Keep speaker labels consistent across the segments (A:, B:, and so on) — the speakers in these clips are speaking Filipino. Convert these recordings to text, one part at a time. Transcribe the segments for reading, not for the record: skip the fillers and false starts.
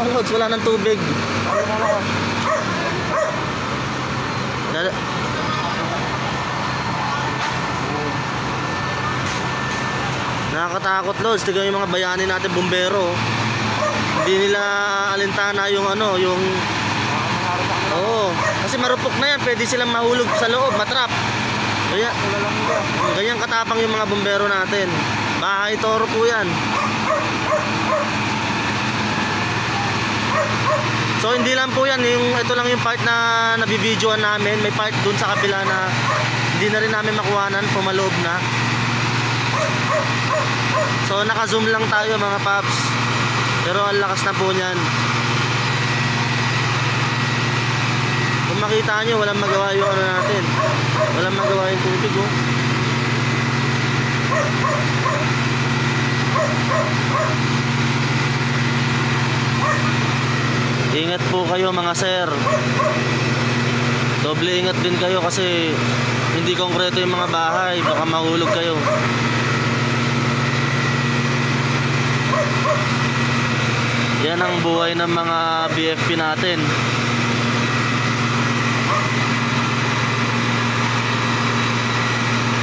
A: mga lods, wala ng tubig. Nakakatakot lods, tignan yung mga bayani natin bumbero. Hindi nila alintana yung ano, yung oo, kasi marupok na yan, pwede silang mahulog sa loob, matrap. Kaya, ganyan katapang yung mga bumbero natin. Bahay toro po yan. So hindi lang po yan, ito lang yung part na nabibidyoan namin. May part dun sa kabila na hindi na rin namin makuhanan, pumaloob na. So naka-zoom lang tayo mga paps. Pero ang lakas na po niyan. Kung makita nyo, walang magawa yung ano natin. Walang magawa yung tubig, oh. Ingat po kayo mga sir. Doble ingat din kayo kasi hindi konkreto yung mga bahay. Baka mahulog kayo. Yan ang buhay ng mga BFP natin.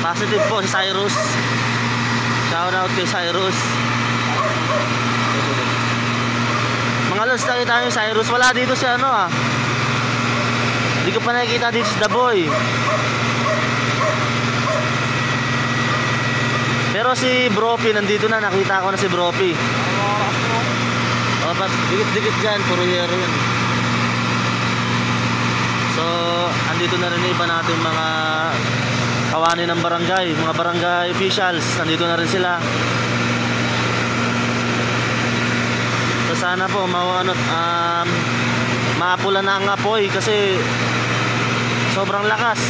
A: Positive po si Cyrus. Shout out kay Cyrus. Mga lods, nakita nyo Cyrus. Wala dito si ano ah. Hindi ko pa nakikita dito si The Boy. Pero si Bropi nandito na. Nakita ko na si Bropi. O, dikit-dikit dyan. Puro yero yan. So, andito na rin iba natin mga kawani ng barangay. Mga barangay officials. Nandito na rin sila. So, sana po maapula na ang apoy kasi sobrang lakas.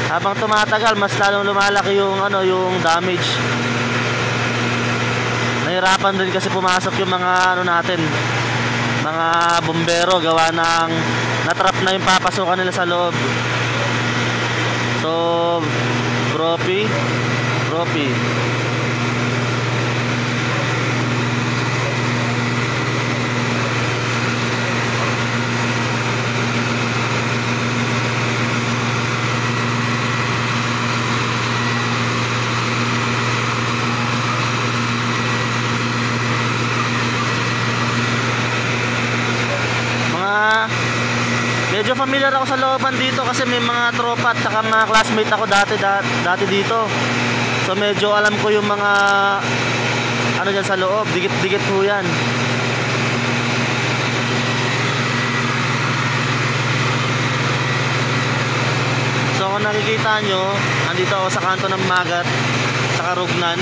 A: Habang tumatagal, mas lalong lumalaki yung yung damage. Nahirapan din kasi pumasok yung mga natin, mga bumbero, gawa ng natrap na yung papasokan nila sa loob. So, Bropi. Medyo familiar ako sa looban dito kasi may mga tropa at saka mga classmate ako dati dito. So medyo alam ko yung mga dyan sa loob, dikit-dikit po yan. So kung nakikita nyo, andito ako sa kanto ng Magat, sa Karugnan.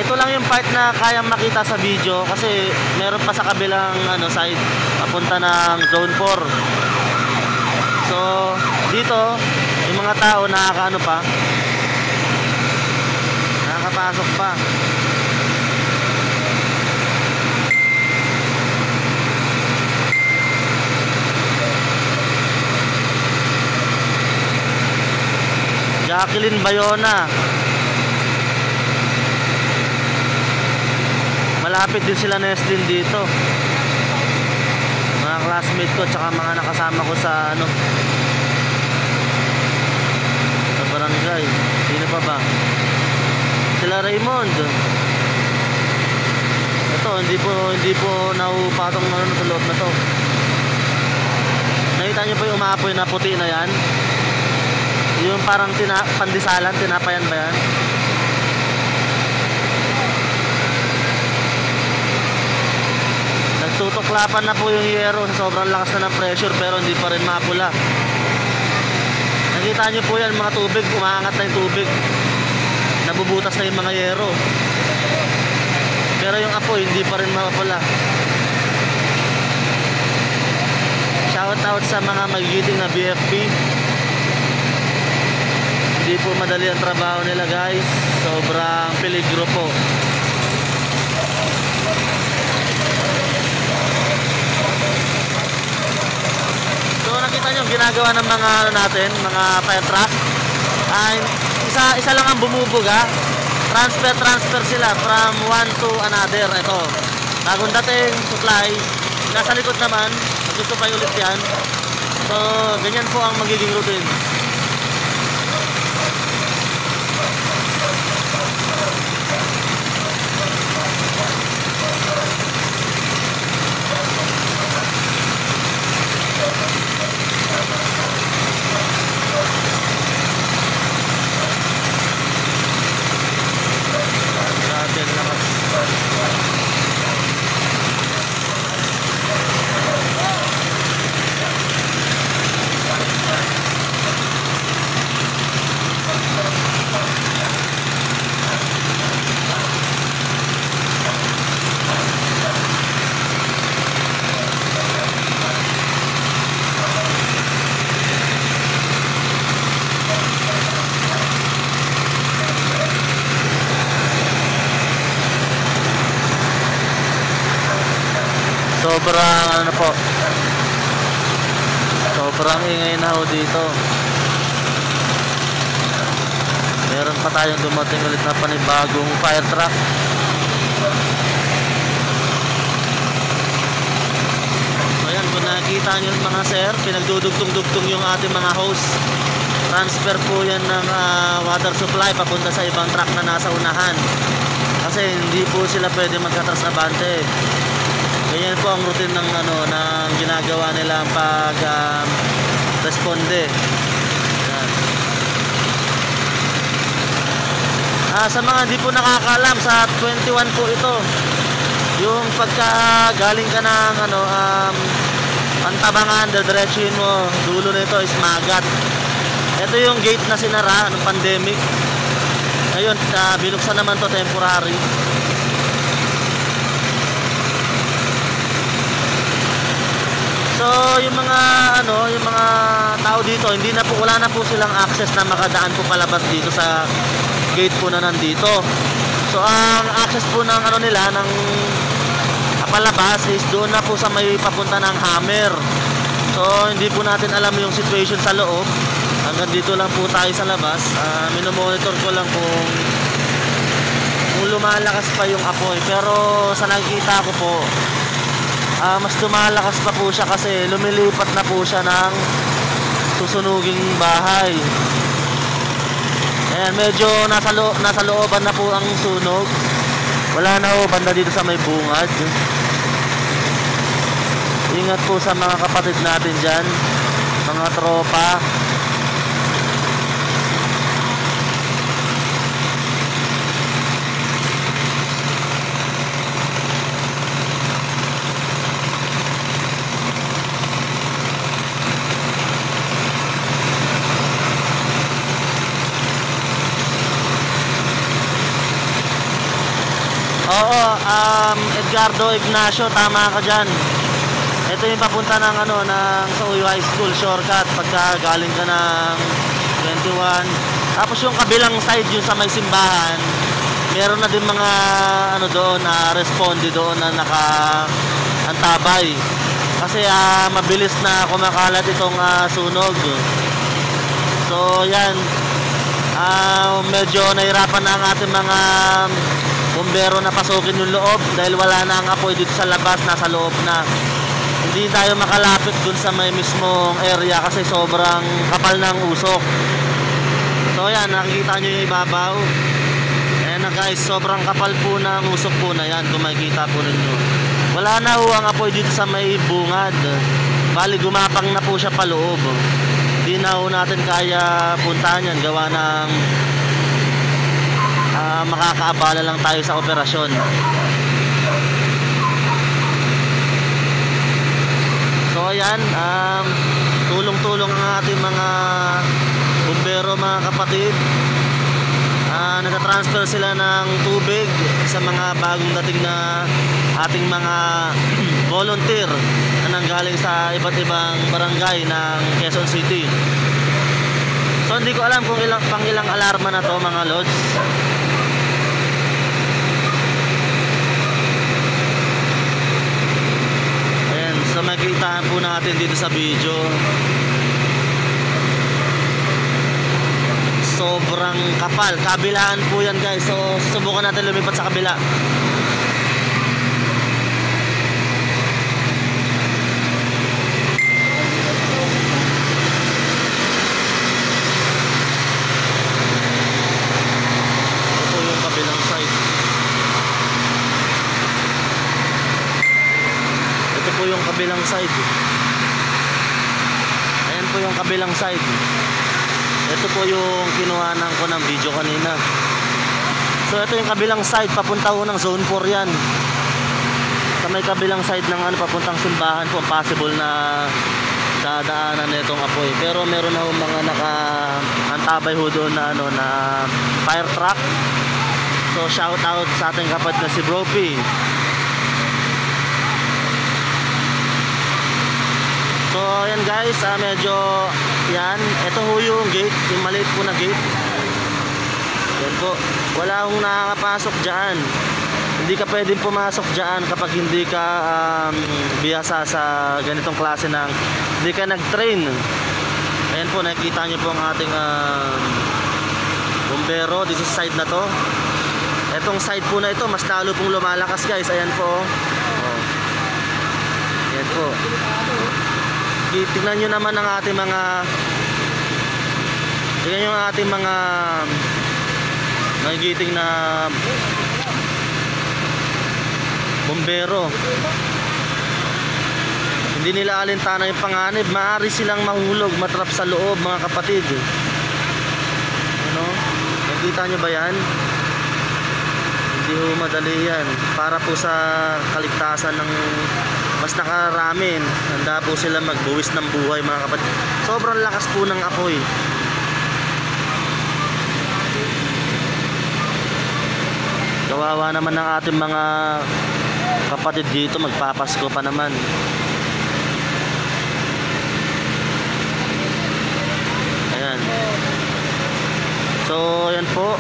A: Ito lang yung part na kayang makita sa video kasi meron pa sa kabilang side papunta ng zone 4. So dito yung mga tao nakakapasok pa. Jacqueline Bayona. Malapit din sila Neslin dito. Mga classmate ko tsaka mga nakasama ko sa sa barangay. Sino pa ba? Sila Raymond. Ito hindi po naupatong sa loob na to. Nakita niyo po yung umaapoy na puti na yan? Yung parang pandisalan, tinapayan ba yan? Nagtutuklapan na po yung yero sa sobrang lakas na ng pressure pero hindi pa rin mapula. Nakita nyo po yan mga tubig, umaangat na yung tubig. Nabubutas na yung mga yero. Pero yung apoy hindi pa rin mapula. Shout out sa mga magigiting na BFP. Hindi po madali ang trabaho nila guys. Sobrang peligro po. So nakita nyo ginagawa ng mga natin, mga fire truck. Isa lang ang bumubuga. transfer sila from one to another. Ito, bagong dating supply, nasa likod naman, gusto pa ulit yan. So ganyan po ang magiging routine. Sobrang ingay na ho dito. Meron pa tayong dumating ulit na panibagong fire truck. So ayan, kung nakikita nyo mga sir, pinagdudugtong-dugtong yung ating mga hose. Transfer po yan ng water supply papunta sa ibang truck na nasa unahan, kasi hindi po sila pwede magkatras abante. Ganyan po ang routine ng ng ginagawa nila pag responde. Sa mga hindi po nakakaalam, sa 21 po ito. Yung pagka galing ka ng Pantabangan, diretsuhin mo, dulo nito is Magat. Ito yung gate na sinara ng pandemic. Ngayon, binuksan naman to temporary. So, yung mga tao dito, wala na po silang access na makadaan po palabas dito sa gate po na nandito. So, ang access po ng nila ng palabas is doon na po sa may papunta ng Hammer. So, hindi po natin alam yung situation sa loob. Hanggang dito lang po tayo sa labas. Minomonitor ko lang kung lumalakas pa yung apoy. Pero sa nakikita ko po, mas lumalakas pa po siya kasi lumilipat na po siya ng susunuging bahay. Ayan, medyo nasa looban na po ang sunog. Wala na po banda dito sa may bungad. Ingat po sa mga kapatid natin dyan, mga tropa. Oo, Edgardo Ignacio, tama ka dyan. Ito yung papunta ng sa Uyo High School shortcut pagka galing ka ng 21. Tapos yung kabilang side, yung sa may simbahan, meron na din mga doon na responde doon na nakaantabay. Kasi mabilis na kumakalat itong sunog. So yan, medyo nahirapan na ang ating mga bumbero na pasukin yung loob dahil wala na ang apoy dito sa labas, nasa loob na. Hindi tayo makalapit dun sa may mismong area kasi sobrang kapal ng usok. So yan, nakikita nyo yung ibabaw. Ayan na guys, sobrang kapal po ng usok po na yan, kung makikita po ninyo. Wala na ho ang apoy dito sa may bungad. Bali gumapang na po siya paloob. Hindi na ho natin kaya puntahan yan, gawa ng makakaabala lang tayo sa operasyon. So ayan, tulong-tulong ang ating mga bumbero, mga kapatid. Nagtatransfer sila ng tubig sa mga bagong dating na ating mga volunteer na nanggaling sa iba't ibang barangay ng Quezon City. So hindi ko alam kung pang ilang alarma na to, mga lods. Ayan, so makikita po natin dito sa video. sobrang kapal. Kabilaan po yan guys. So susubukan natin lumipat sa kabila. Ito po yung kabilang side. Ito po yung kabilang side. Ayan po yung kabilang side. Ito po yung kinuhanan ko ng video kanina. So ito yung kabilang side, papunta ko ng zone 4 yan. Sa may kabilang side ng papuntang simbahan po, possible na dadaanan nitong apoy. Pero meron na mga nakaantabay ho doon na na fire truck. So shout out sa ating kapatid na si Bro P. So ayan guys, medyo yan, ito ho yung gate, yung maliit po na gate. Yan po, wala akong nakakapasok dyan. Hindi ka pwedeng pumasok dyan kapag hindi ka biyasa sa ganitong klase ng, hindi ka nag-train. Ayan po, nakikita nyo po ang ating bumbero dito sa side na to. Etong side po na ito, mas lalo pong lumalakas guys. Ayan po, ayan po. Tingnan nyo naman ang ating mga nagigiting na bumbero. Hindi nila alintana yung panganib. Maaari silang mahulog, matrap sa loob mga kapatid. Ano? Nakita nyo ba yan? Hindi ho madali yan. Para po sa kaligtasan ng mas nakaramin, handa po sila magbuwis ng buhay mga kapatid. Sobrang lakas po ng apoy. Kawawa naman ng ating mga kapatid dito, magpapasko pa naman. Ayan. So ayan po.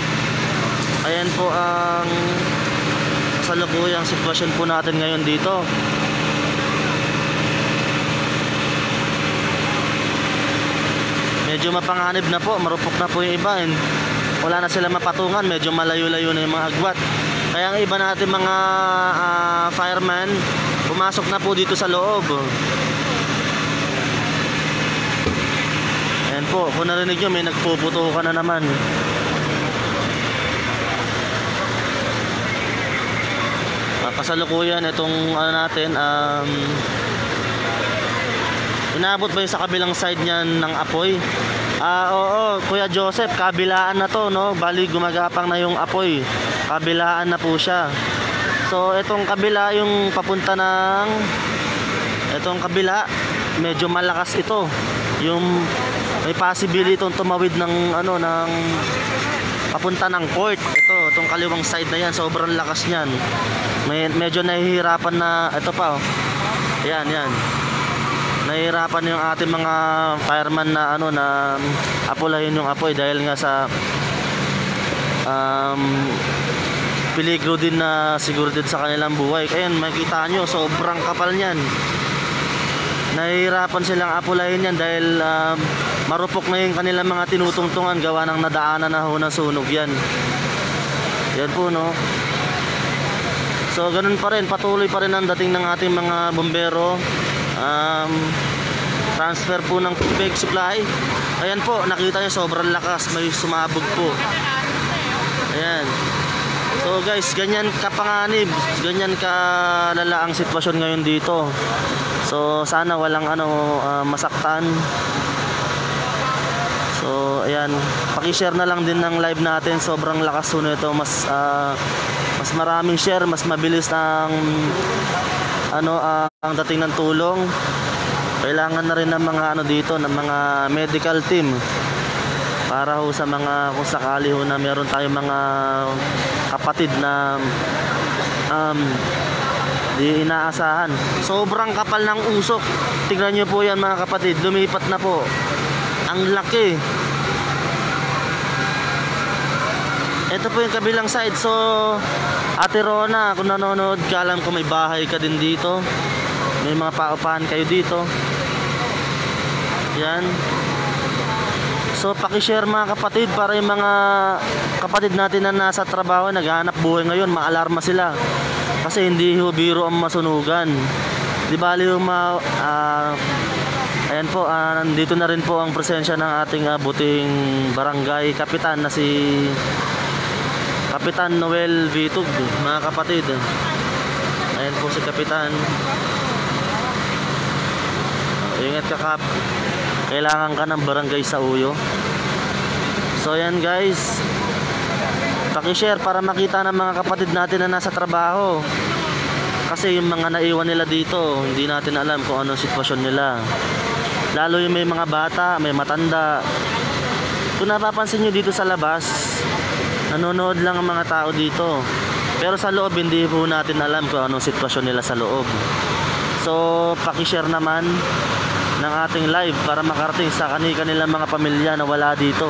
A: Ayan po ang kasalukuyang sitwasyon po natin ngayon dito. Medyo mapanganib na po, marupok na po yung iba. Wala na sila mapatungan, medyo malayo-layo na yung mga agwat. Kaya ang iba natin mga fireman, pumasok na po dito sa loob. Ayan po, kung narinig nyo, may nagpuputukan na naman. Kasalukuyan itong natin, inabot ba yung sa kabilang side niyan ng apoy? Oo, Kuya Joseph, kabilaan na to, no? Bali gumagapang na yung apoy. Kabilaan na po siya. So itong kabila, yung papunta ng itong kabila, medyo malakas ito. Yung may possibility itong tumawid ng ng papunta ng court. Itong kaliwang side na yan, sobrang lakas niyan. Medyo nahihirapan na ito pa, oh. Yan. Nahihirapan yung ating mga fireman na na apulahin yung apoy dahil nga sa peligro din na siguro din sa kanilang buhay. Ayan, makikita nyo, sobrang kapal niyan. Nahihirapan silang apulahin yan dahil marupok na yung kanilang mga tinutungtungan gawa ng nadaanan na ho ng sunog yan. Yan po, no. So ganun pa rin, patuloy pa rin ang dating ng ating mga bombero. Transfer po ng tubig supply. Ayan po, nakita nyo sobrang lakas, may sumabog po. Ayan. So guys, ganyan kapanganib, ganyan kalala ang sitwasyon ngayon dito. So sana walang masaktan. So ayan, paki-share na lang din ng live natin. Sobrang lakas po nito, mas maraming share, mas mabilis ang ang dating ng tulong. Kailangan na rin ng mga dito, ng mga medical team para ho sa mga kung sakali ho na meron tayong mga kapatid na di inaasahan. Sobrang kapal ng usok. Tingnan nyo po yan mga kapatid, lumipat na po. Ang laki. Ito po yung kabilang side. So Ate Rona, kung nanonood ka, alam ko may bahay ka din dito, may mga paupahan kayo dito. Yan. So paki-share mga kapatid, para yung mga kapatid natin na nasa trabaho, naghahanap buhay ngayon, maalarma sila. Kasi hindi ho biro ang masunugan. Di bali yung ayan po, nandito na rin po ang presensya ng ating buting barangay kapitan na si Kapitan Noel Vitug, mga kapatid. Ayan po si Kapitan. Ingat ka, Kap. Kailangan ka ng barangay sa Uyo. So ayan guys, paki-share para makita ng mga kapatid natin na nasa trabaho. Kasi yung mga naiwan nila dito, hindi natin alam kung anong sitwasyon nila. Lalo yung may mga bata, may matanda. Kung napapansin nyo dito sa labas, nanonood lang ang mga tao dito. Pero sa loob, hindi po natin alam kung anong sitwasyon nila sa loob. So paki-share naman ng ating live para makarating sa kanilang mga pamilya na wala dito.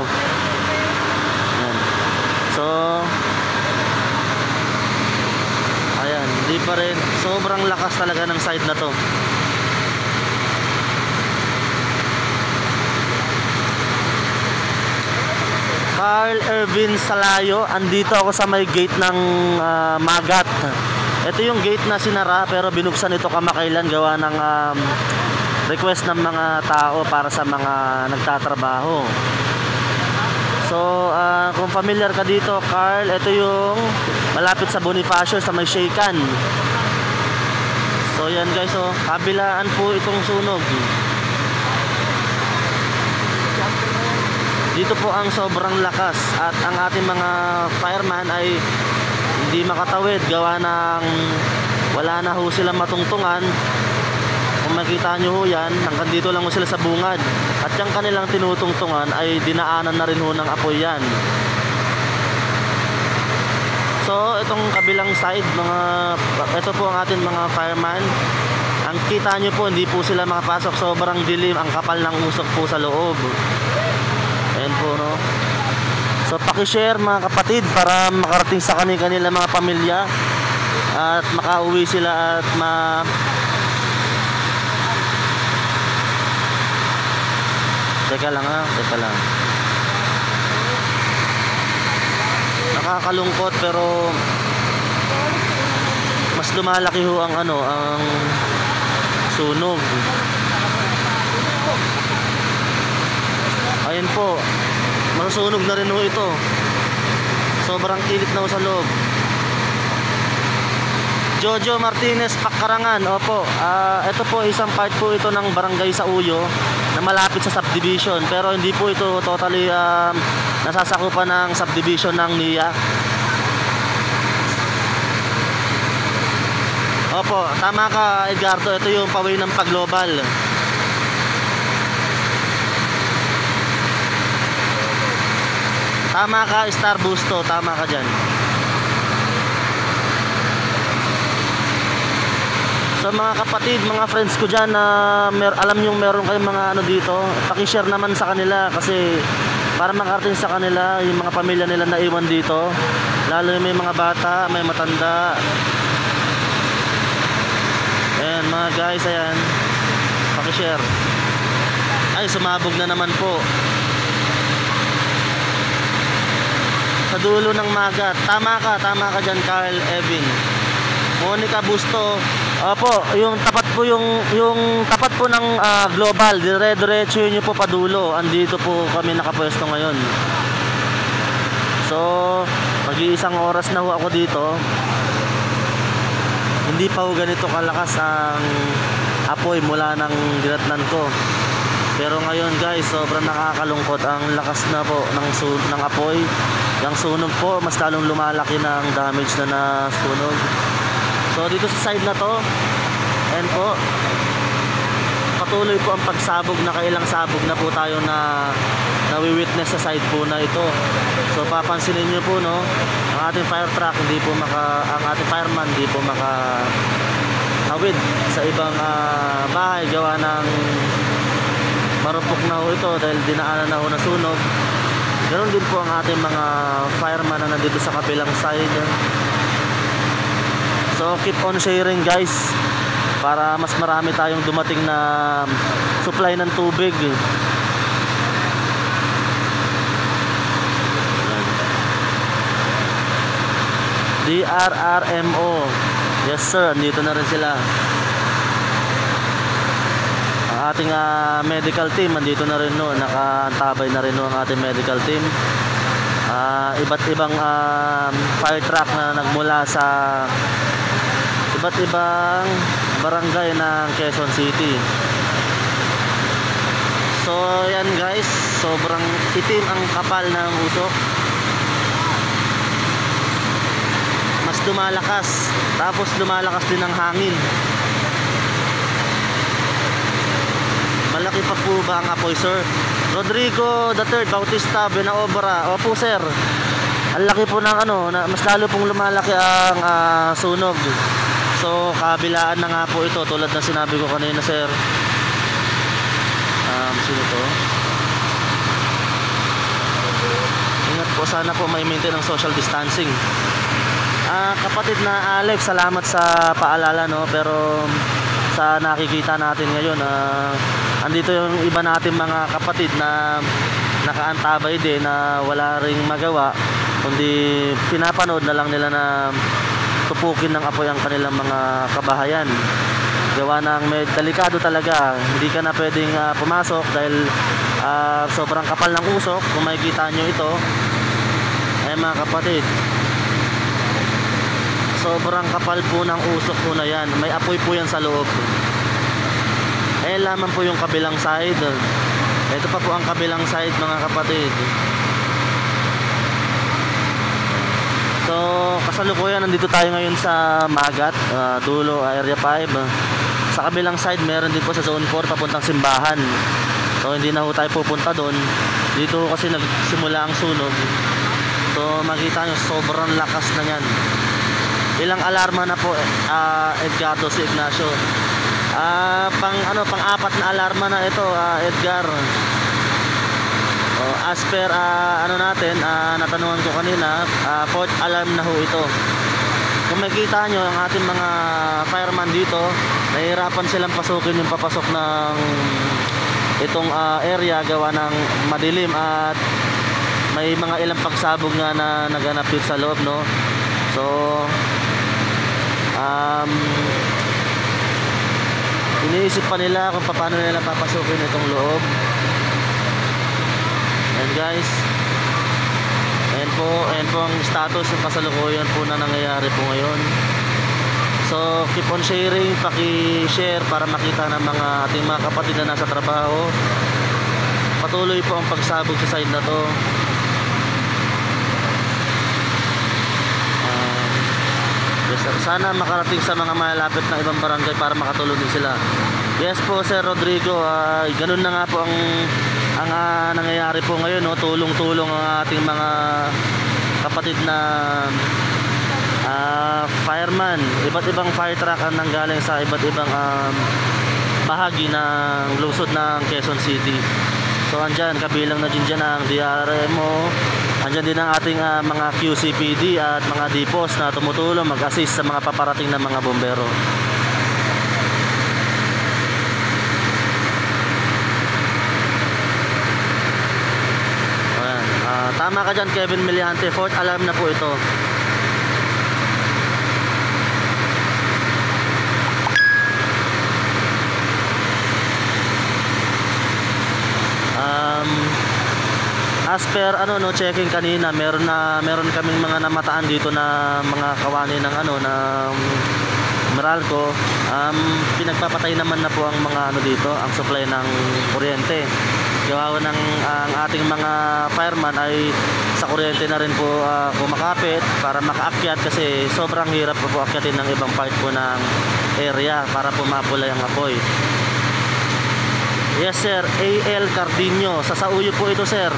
A: Ayan. So ayan, hindi pa rin, sobrang lakas talaga ng side na to. Carl Ervin Salayo, andito ako sa may gate ng Magat. Ito yung gate na sinara pero binuksan ito kamakailan gawa ng request ng mga tao para sa mga nagtatrabaho. So kung familiar ka dito, Carl, ito yung malapit sa Bonifacio sa may Shaken. So yan guys, oh, kabilaan po itong sunog. Dito po ang sobrang lakas at ang ating mga fireman ay hindi makatawid gawa ng wala na ho silang matungtungan. Kung makita nyo ho yan, hanggang dito lang ho sila sa bungad. At yung kanilang tinutungtungan ay dinaanan na rin ho ng apoy yan. So itong kabilang side, ito po ang ating mga fireman. Ang kita nyo po, hindi po sila makapasok, sobrang dilim, ang kapal ng usok po sa loob. Ayan po, no. So paki-share mga kapatid para makarating sa kanilang mga pamilya at makauwi sila at teka lang. Nakakalungkot pero mas lumalaki ho ang ang sunog. Ayan po, masusunog na rin ho ito. Sobrang kilit na ho sa loob. Jojo Martinez, Pakarangan. Opo, ito po isang part po ito ng barangay sa Uyo na malapit sa subdivision, pero hindi po ito totally nasasakupan ng subdivision ng NIA. Opo, tama ka Edgardo, ito yung paway ng Pag-Global. Tama ka Star Busto, tama ka dyan. So mga kapatid, mga friends ko dyan na alam nyo meron kayong mga dito, paki-share naman sa kanila kasi para makarating sa kanila yung mga pamilya nila na iwan dito, lalo yung may mga bata, may matanda. Ayan mga guys, ayan, paki-share. Ay, sumabog na naman po sa dulo ng Magat. Tama ka dyan Carl Evin. Monica Busto. Opo, yung tapat po ng Global, dire-diretso nyo po padulo. Andito po kami nakapwesto ngayon. So mag-iisang oras na ho ako dito. Hindi pa ho ganito kalakas ang apoy mula ng dinatnan ko. Pero ngayon guys, sobrang nakakalungkot ang lakas na po ng apoy. Yung sunog po, mas lalong lumalaki na ang damage na nasunog. So dito sa side na to, ayan po, patuloy po ang pagsabog, nakailang sabog na po tayo na nawi-witness sa side po na ito. So papansinin nyo po, no, ang ating fire truck ang ating fireman hindi po makatawid sa ibang bahay gawa ng marupok na ho ito dahil dinaanan na ho na sunog. Ganon din po ang ating mga fireman na nandito sa kabilang side. So keep on sharing guys para mas marami tayong dumating na supply ng tubig. DRRMO. Yes sir, andito na rin sila. Ang ating medical team andito na rin no, nakaantabay na rin no ang ating medical team. Iba't ibang fire truck na nagmula sa iba't ibang barangay ng Quezon City. So yan guys, sobrang itim ang kapal ng usok. Mas lumalakas, tapos lumalakas din ang hangin. Malaki pa po ba ang apoy sir? Rodrigo III Bautista Benaobra. Opo sir, ang laki po ng mas lalo pong lumalaki ang sunog. So kabilaan na nga po ito, tulad ng sinabi ko kanina sir. Sino to? Ingat po, sana po may maintain ng social distancing. Kapatid na Alex, salamat sa paalala no, pero sa nakikita natin ngayon andito yung iba natin mga kapatid na nakaantabay din na wala ring magawa kundi pinapanood na lang nila na tupukin ng apoy ang kanilang mga kabahayan. Gawa ng delikado talaga, hindi ka na pwedeng pumasok dahil sobrang kapal ng usok. Kung makikita nyo ito mga kapatid, sobrang kapal po ng usok po na yan. May apoy po yan sa loob. Lamang po yung kabilang side. Ito pa po ang kabilang side mga kapatid. So kasalukuyan nandito tayo ngayon sa Magat, Dulo, Area 5. Sa kabilang side meron din po sa Zone 4 papuntang Simbahan. So hindi na po tayo pupunta doon. Dito kasi nagsimula ang sunog. So makita nyo sobrang lakas na yan. Ilang alarma na po Edgardo si Ignacio. Pang-apat na alarma na ito Edgar. As per natanungan ko kanina, fourth alarm na ho ito. Kung makikita nyo ang ating mga fireman dito, nahihirapan silang pasukin yung papasok ng itong area gawa ng madilim at may mga ilang pagsabog nga na naganap dito sa loob no. So iniisip pa nila kung paano nila papasukin itong loob. And guys, ayan po ang status ng kasalukuyan po na nangyayari po ngayon. So keep on sharing, paki-share para makita ng mga ating mga kapatid na nasa trabaho. Patuloy po ang pagsabog sa side na to. Sana makarating sa mga malapit na ibang barangay para makatulong din sila. Yes po Sir Rodrigo, ganun na nga po ang nangyayari po ngayon no? Tulong-tulong ang ating mga kapatid na fireman. Iba't ibang fire truck ang nanggaling sa iba't ibang bahagi ng lungsod ng Quezon City. So andyan, kabilang na dyan ang DRMO. Andyan din ang ating mga QCPD at mga depots na tumutulong mag-assist sa mga paparating na mga bombero. Tama ka dyan Kevin Miliante, fourth alarm na po ito. As per checking kanina, meron kaming mga namataan dito na mga kawani ng ng Meralco. Pinagpapatay naman na po ang mga dito, ang supply ng kuryente. Gawa ng ang ating mga fireman ay sa kuryente na rin po kumakapit para makaakyat kasi sobrang hirap po akyatin ng ibang part po ng area para pumapulay ang apoy. Yes sir, AL Cardinio, sa Sauyo po ito sir.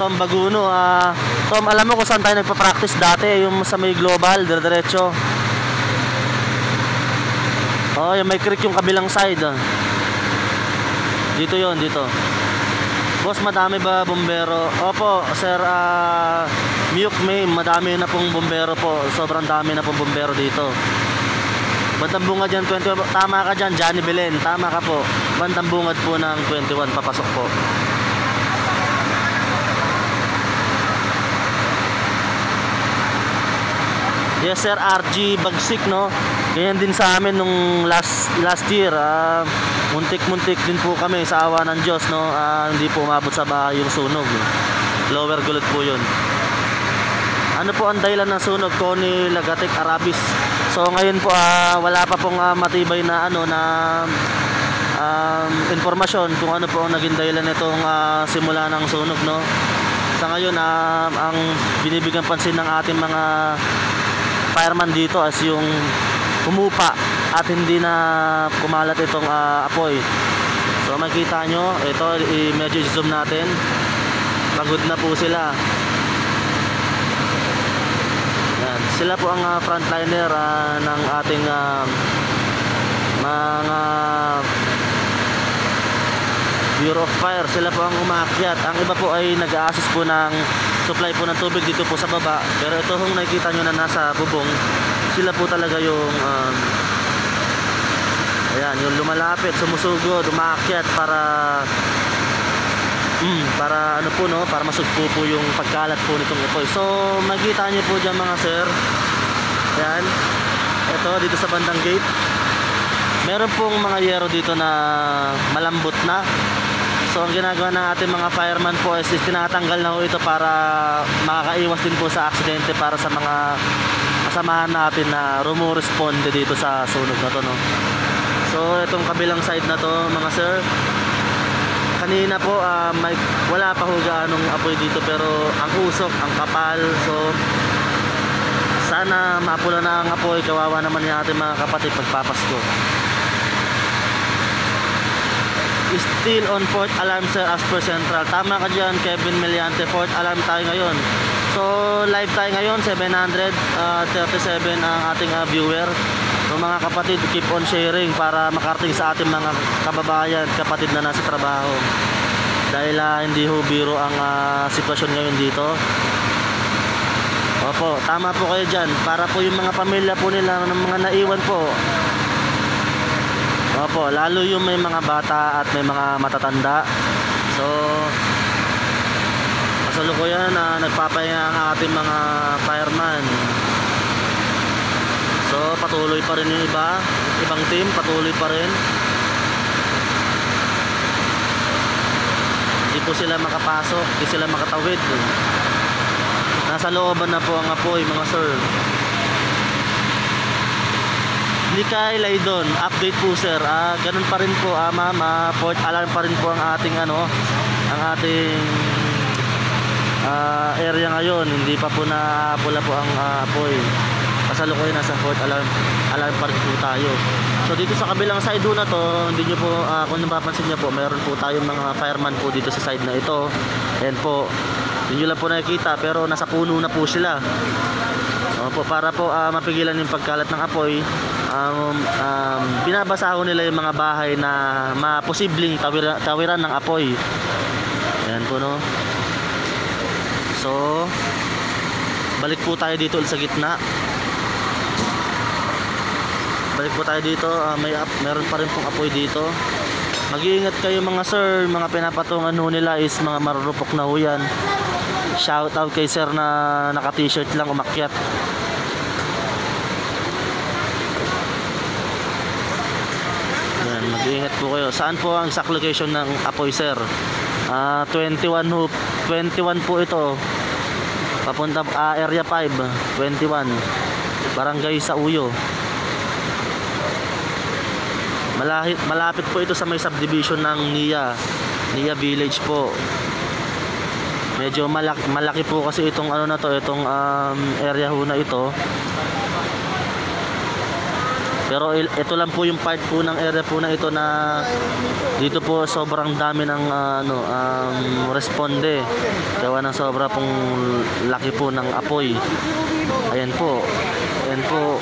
A: Tom Baguno, Tom, alam mo kung saan tayo nagpa-practice dati? Yung sa may Global, diretso. Yung may creek yung kabilang side. Dito yon, dito. Boss, madami ba bombero? Opo, sir, Miyuk May, madami na pong bombero po. Sobrang dami na pong bombero dito. Bandang Bunga dyan, tama ka dyan, Johnny Belen, tama ka po. bandang bungad po ng 21 papasok po. Yes sir, RG Bagsik, no. Ganyan din sa amin nung last year. Muntik-muntik din po kami sa awa ng Diyos, no. Hindi po umabot sa bahay yung sunog. Lower gulod po 'yun. Ano po ang dahilan ng sunog? Koni Lagatek Arabis. So ngayon po wala pa pong matibay na impormasyon kung ano po ang naging dahilan nitong simula ng sunog, no. Sa ngayon ang binibigyan pansin ng ating mga fireman dito as yung humupa at hindi na kumalat itong apoy. So makikita nyo, ito medyo zoom natin, pagod na po sila. Yan. Sila po ang frontliner ng ating mga Bureau of Fire. Sila po ang umaakyat. Ang iba po ay nag-a-assist po ng supply po ng tubig dito po sa baba. Pero ito kung nakikita nyo na nasa bubong, sila po talaga yung ayan, yung lumalapit, sumusugod, umaakyat para ano po, no, para masugpo po yung pagkalat po nitong apoy. So makikita nyo po dyan mga sir, ayan, ito dito sa bandang gate, meron pong mga yero dito na malambot na. So ang ginagawa ng ating mga fireman po is tinatanggal na po ito para makakaiwas din po sa aksidente para sa mga kasamahan natin na rumoresponde dito sa sunog na to, no. So itong kabilang side na to mga sir, kanina po wala pa ho gaanong apoy dito pero ang usok, ang kapal. So sana mapula na ang apoy, kawawa naman yung ating mga kapatid pagpapasko. Still on 4th alarm sir as per Central. Tama ka dyan Kevin Meliante, 4th alarm tayo ngayon. So live tayo ngayon, 737 ang ating viewer. So mga kapatid, keep on sharing para makarating sa ating mga kababayan, kapatid na nasa trabaho. Dahil hindi ho biro ang sitwasyon ngayon dito. Opo, tama po kayo dyan. Para po yung mga pamilya po nila ng mga naiwan po. Opo, lalo yung may mga bata at may mga matatanda. So kasalukuyan nagpapahinga ang ating mga fireman. So patuloy pa rin yung ibang team, patuloy pa rin. Hindi po sila makapasok, hindi sila makatawid. Nasa looban na po ang apoy mga sir. Likay Laydon, update po sir. Ganun pa rin po ma'am, 4th alarm pa rin po ang ating ang ating area ngayon. Hindi pa po napula po ang apoy. Kasalukuyan nasa 4th alarm pa rin po tayo. So dito sa kabilang side na to, hindi nyo po, kung napapansin nyo po, meron po tayong mga fireman po dito sa side na ito. Ayan po, hindi nyo lang po nakikita pero nasa puno na po sila. Opo, para po mapigilan yung pagkalat ng apoy. Binabasahon nila yung mga bahay na maposibleng tawiran ng apoy. Ayan po, no. So balik po tayo dito sa gitna. Balik po tayo dito, meron pa rin pong apoy dito. Mag-iingat kayo mga sir, mga pinapatungan ho nila is mga marurupok na ho yan. Shout out kay sir na naka t-shirt lang umakyat. Yan, mag-iingat po kayo. Saan po ang exact location ng apoy sir? 21 po ito. Papunta area 5, 21. Barangay sa Uyo. Malapit po ito sa may subdivision ng Nia Village po. Medyo malaki po kasi itong itong area ho na ito. Pero ito lang po yung part po ng area po na ito na dito po sobrang dami ng responde. Gawa ng sobra pong laki po ng apoy. Ayan po. Ayan po.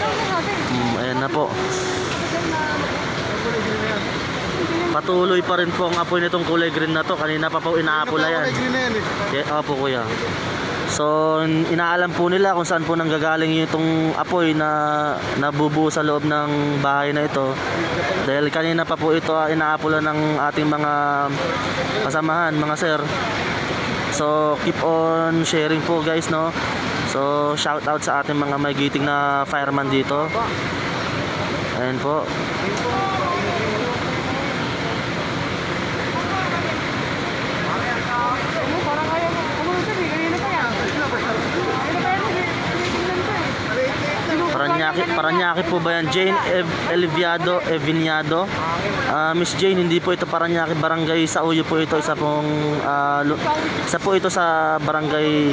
A: Ayan na po. Patuloy pa rin po ang apoy nitong kulay green na to. Kanina pa po inaapula yan. Yeah, opo kuya. So inaalam po nila kung saan po nanggagaling itong apoy na nabubuo sa loob ng bahay na ito. Dahil kanina pa po ito inaapulan ng ating mga kasamahan, mga sir. So keep on sharing po guys, no. So shout out sa ating mga may giting na fireman dito. Ayan po. Paranaque po ba yan? Jane Eviniado. Miss Jane, hindi po ito Paranaque, barangay sa Uyo po ito. Isa po ito sa barangay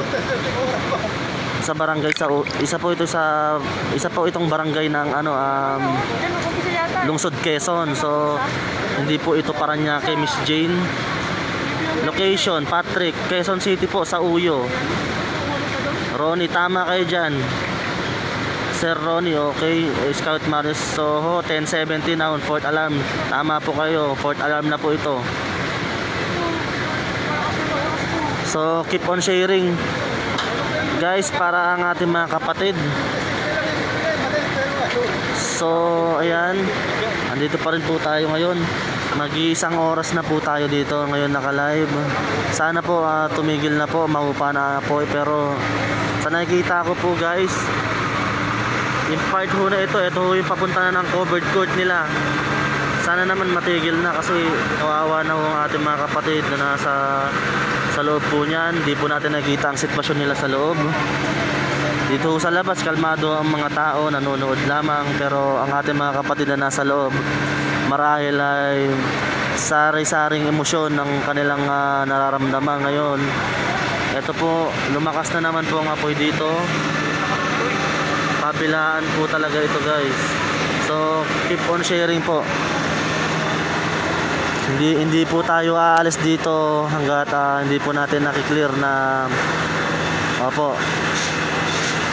A: isa po itong barangay ng lungsod Quezon. So hindi po ito Paranaque, Miss Jane. Location Patrick, Quezon City po, sa Uyo. Ronnie, tama kayo dyan. Sir Ronnie, okay. Scout Maris Soho, 1070 now, Fort Alarm. Tama po kayo, Fort Alarm na po ito. So keep on sharing guys, para ang ating mga kapatid. So ayan, andito pa rin po tayo ngayon. Mag-iisang oras na po tayo dito ngayon naka-live. Sana po tumigil na po, mahupa na po. Pero sa nakikita ko po guys, yung part ho na ito yung papunta na ng covered court nila. Sana naman matigil na, kasi kawawa na ho ang ating mga kapatid na nasa sa loob po niyan. Hindi po natin nakikita ang sitwasyon nila sa loob. Dito sa labas kalmado ang mga tao, nanonood lamang. Pero ang ating mga kapatid na nasa loob, marahil ay sari-saring emosyon ng kanilang nararamdaman ngayon. Ito po, lumakas na naman po ang apoy dito. Kabilaan po talaga ito guys. So keep on sharing po. Hindi po tayo aalis dito hanggat hindi po natin nakiklear na opo.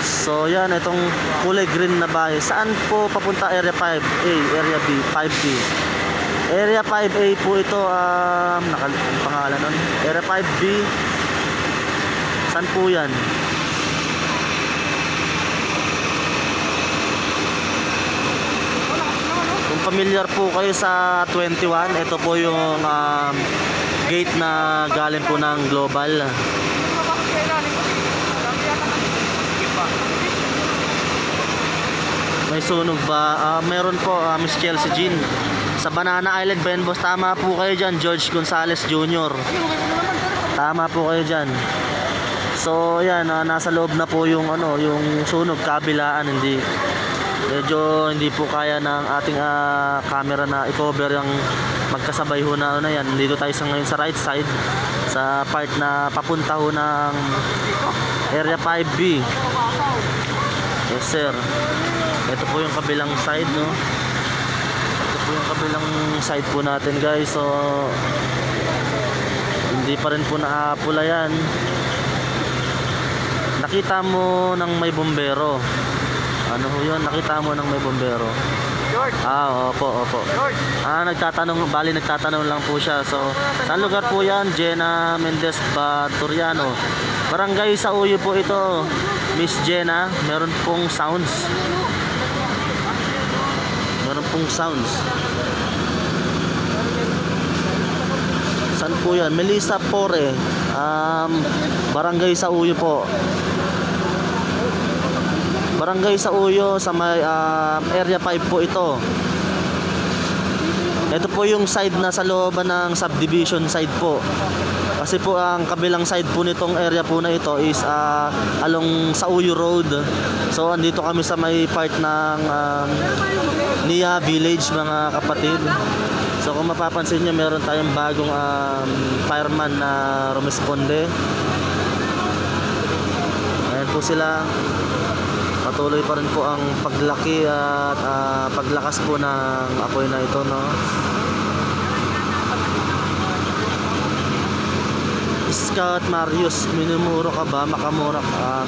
A: So yan, itong kulay green na bahay. Saan po papunta? Area 5A, Area B, 5B. Area 5A po ito, pangalan nun. Area 5B. Saan po yan? Kung familiar po kayo sa 21, ito po yung gate na galing po ng Global. May sunog ba? Meron po, Miss Chelsea Jean. Sa Banana Island ba yan, boss? Tama po kayo dyan, George Gonzales Jr. Tama po kayo dyan. So ayan, nasa loob na po yung yung sunog, kabilaan. Medyo hindi po kaya ng ating camera na i-cover yung magkasabay ho na yan. Dito tayo ngayon sa right side, sa part na papunta ho ng Area 5B. Yes sir. Ito po yung kabilang side, no? Ito po yung kabilang side po natin guys. So hindi pa rin po naapula yan. Nakita mo ng may bombero. Ano ho yun? Nakita mo ng may bombero.
B: George.
A: Opo.
B: George.
A: Nagtatanong lang po siya. So, saan lugar po yan? Jenna Mendez Baturiano. Barangay sa Uyo po ito. Miss Jenna, meron pong sounds. Saan po yan? Melissa Pore. Barangay sa Uyo po. Barangay sa Uyo, sa may Area 5 po ito. Ito po yung side na sa looban ng subdivision side po. Kasi po ang kabilang side po nitong area po na ito is along sa Uyo Road. So andito kami sa may part ng Nia Village mga kapatid. So kung mapapansin nyo, meron tayong bagong fireman na rumesponde. Ayan po sila. Patuloy pa rin po ang paglaki at paglakas po ng apoy na ito, no? Scout Marius, minumuro ka ba? Makamura ka.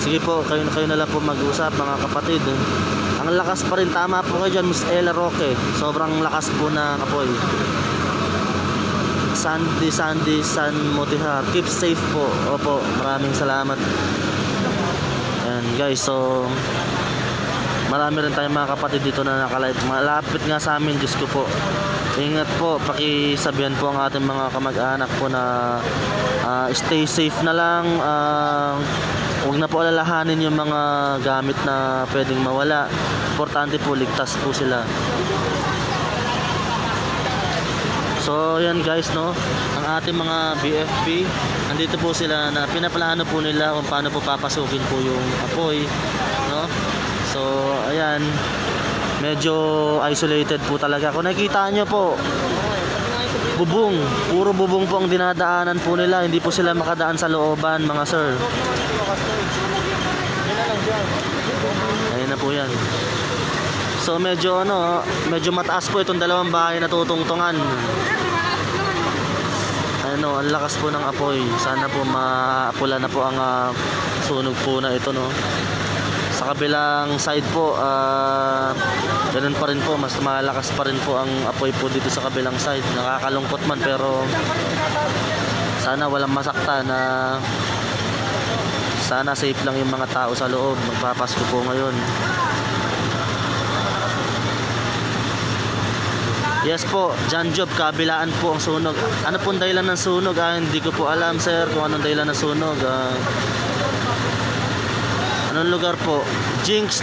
A: Sige po, kayo na lang po mag-usap mga kapatid. Ang lakas pa rin, tama po kayo dyan, Miss Ella Roque. Sobrang lakas po ng apoy. Sandy San Motihar. Keep safe po. Opo, maraming salamat. Ayan guys, so marami rin tayong mga kapatid dito na nakalive. Malapit nga sa amin, Diyos ko po. Ingat po, pakisabihan po ang ating mga kamag-anak po na stay safe na lang. Huwag na po alalahanin yung mga gamit na pwedeng mawala. Importante po, ligtas po sila. So yan guys, no, ang ating mga BFP, nandito po sila na pinaplano po nila kung paano po papasukin po yung apoy, no. So ayan, medyo isolated po talaga. Kung nakikita nyo po, bubong, puro bubong po ang dinadaanan po nila. Hindi po sila makadaan sa looban, mga sir. Ayun na po yan. So medyo medyo mataas po itong dalawang bahay na tutungtungan. Ano, ang lakas po ng apoy. Sana po maapula na po ang sunog po na ito, no. Sa kabilang side po, ganun pa rin po, mas malakas pa rin po ang apoy po dito sa kabilang side. Nakakalungkot man, pero sana walang masakta na. Sana safe lang yung mga tao sa loob. Magpapasko po ngayon. Yes po, John Job, kabilaan po ang sunog. Ano pong dahilan ng sunog? Hindi ko po alam, sir, kung anong dahilan ng sunog. Anong lugar po? Jinx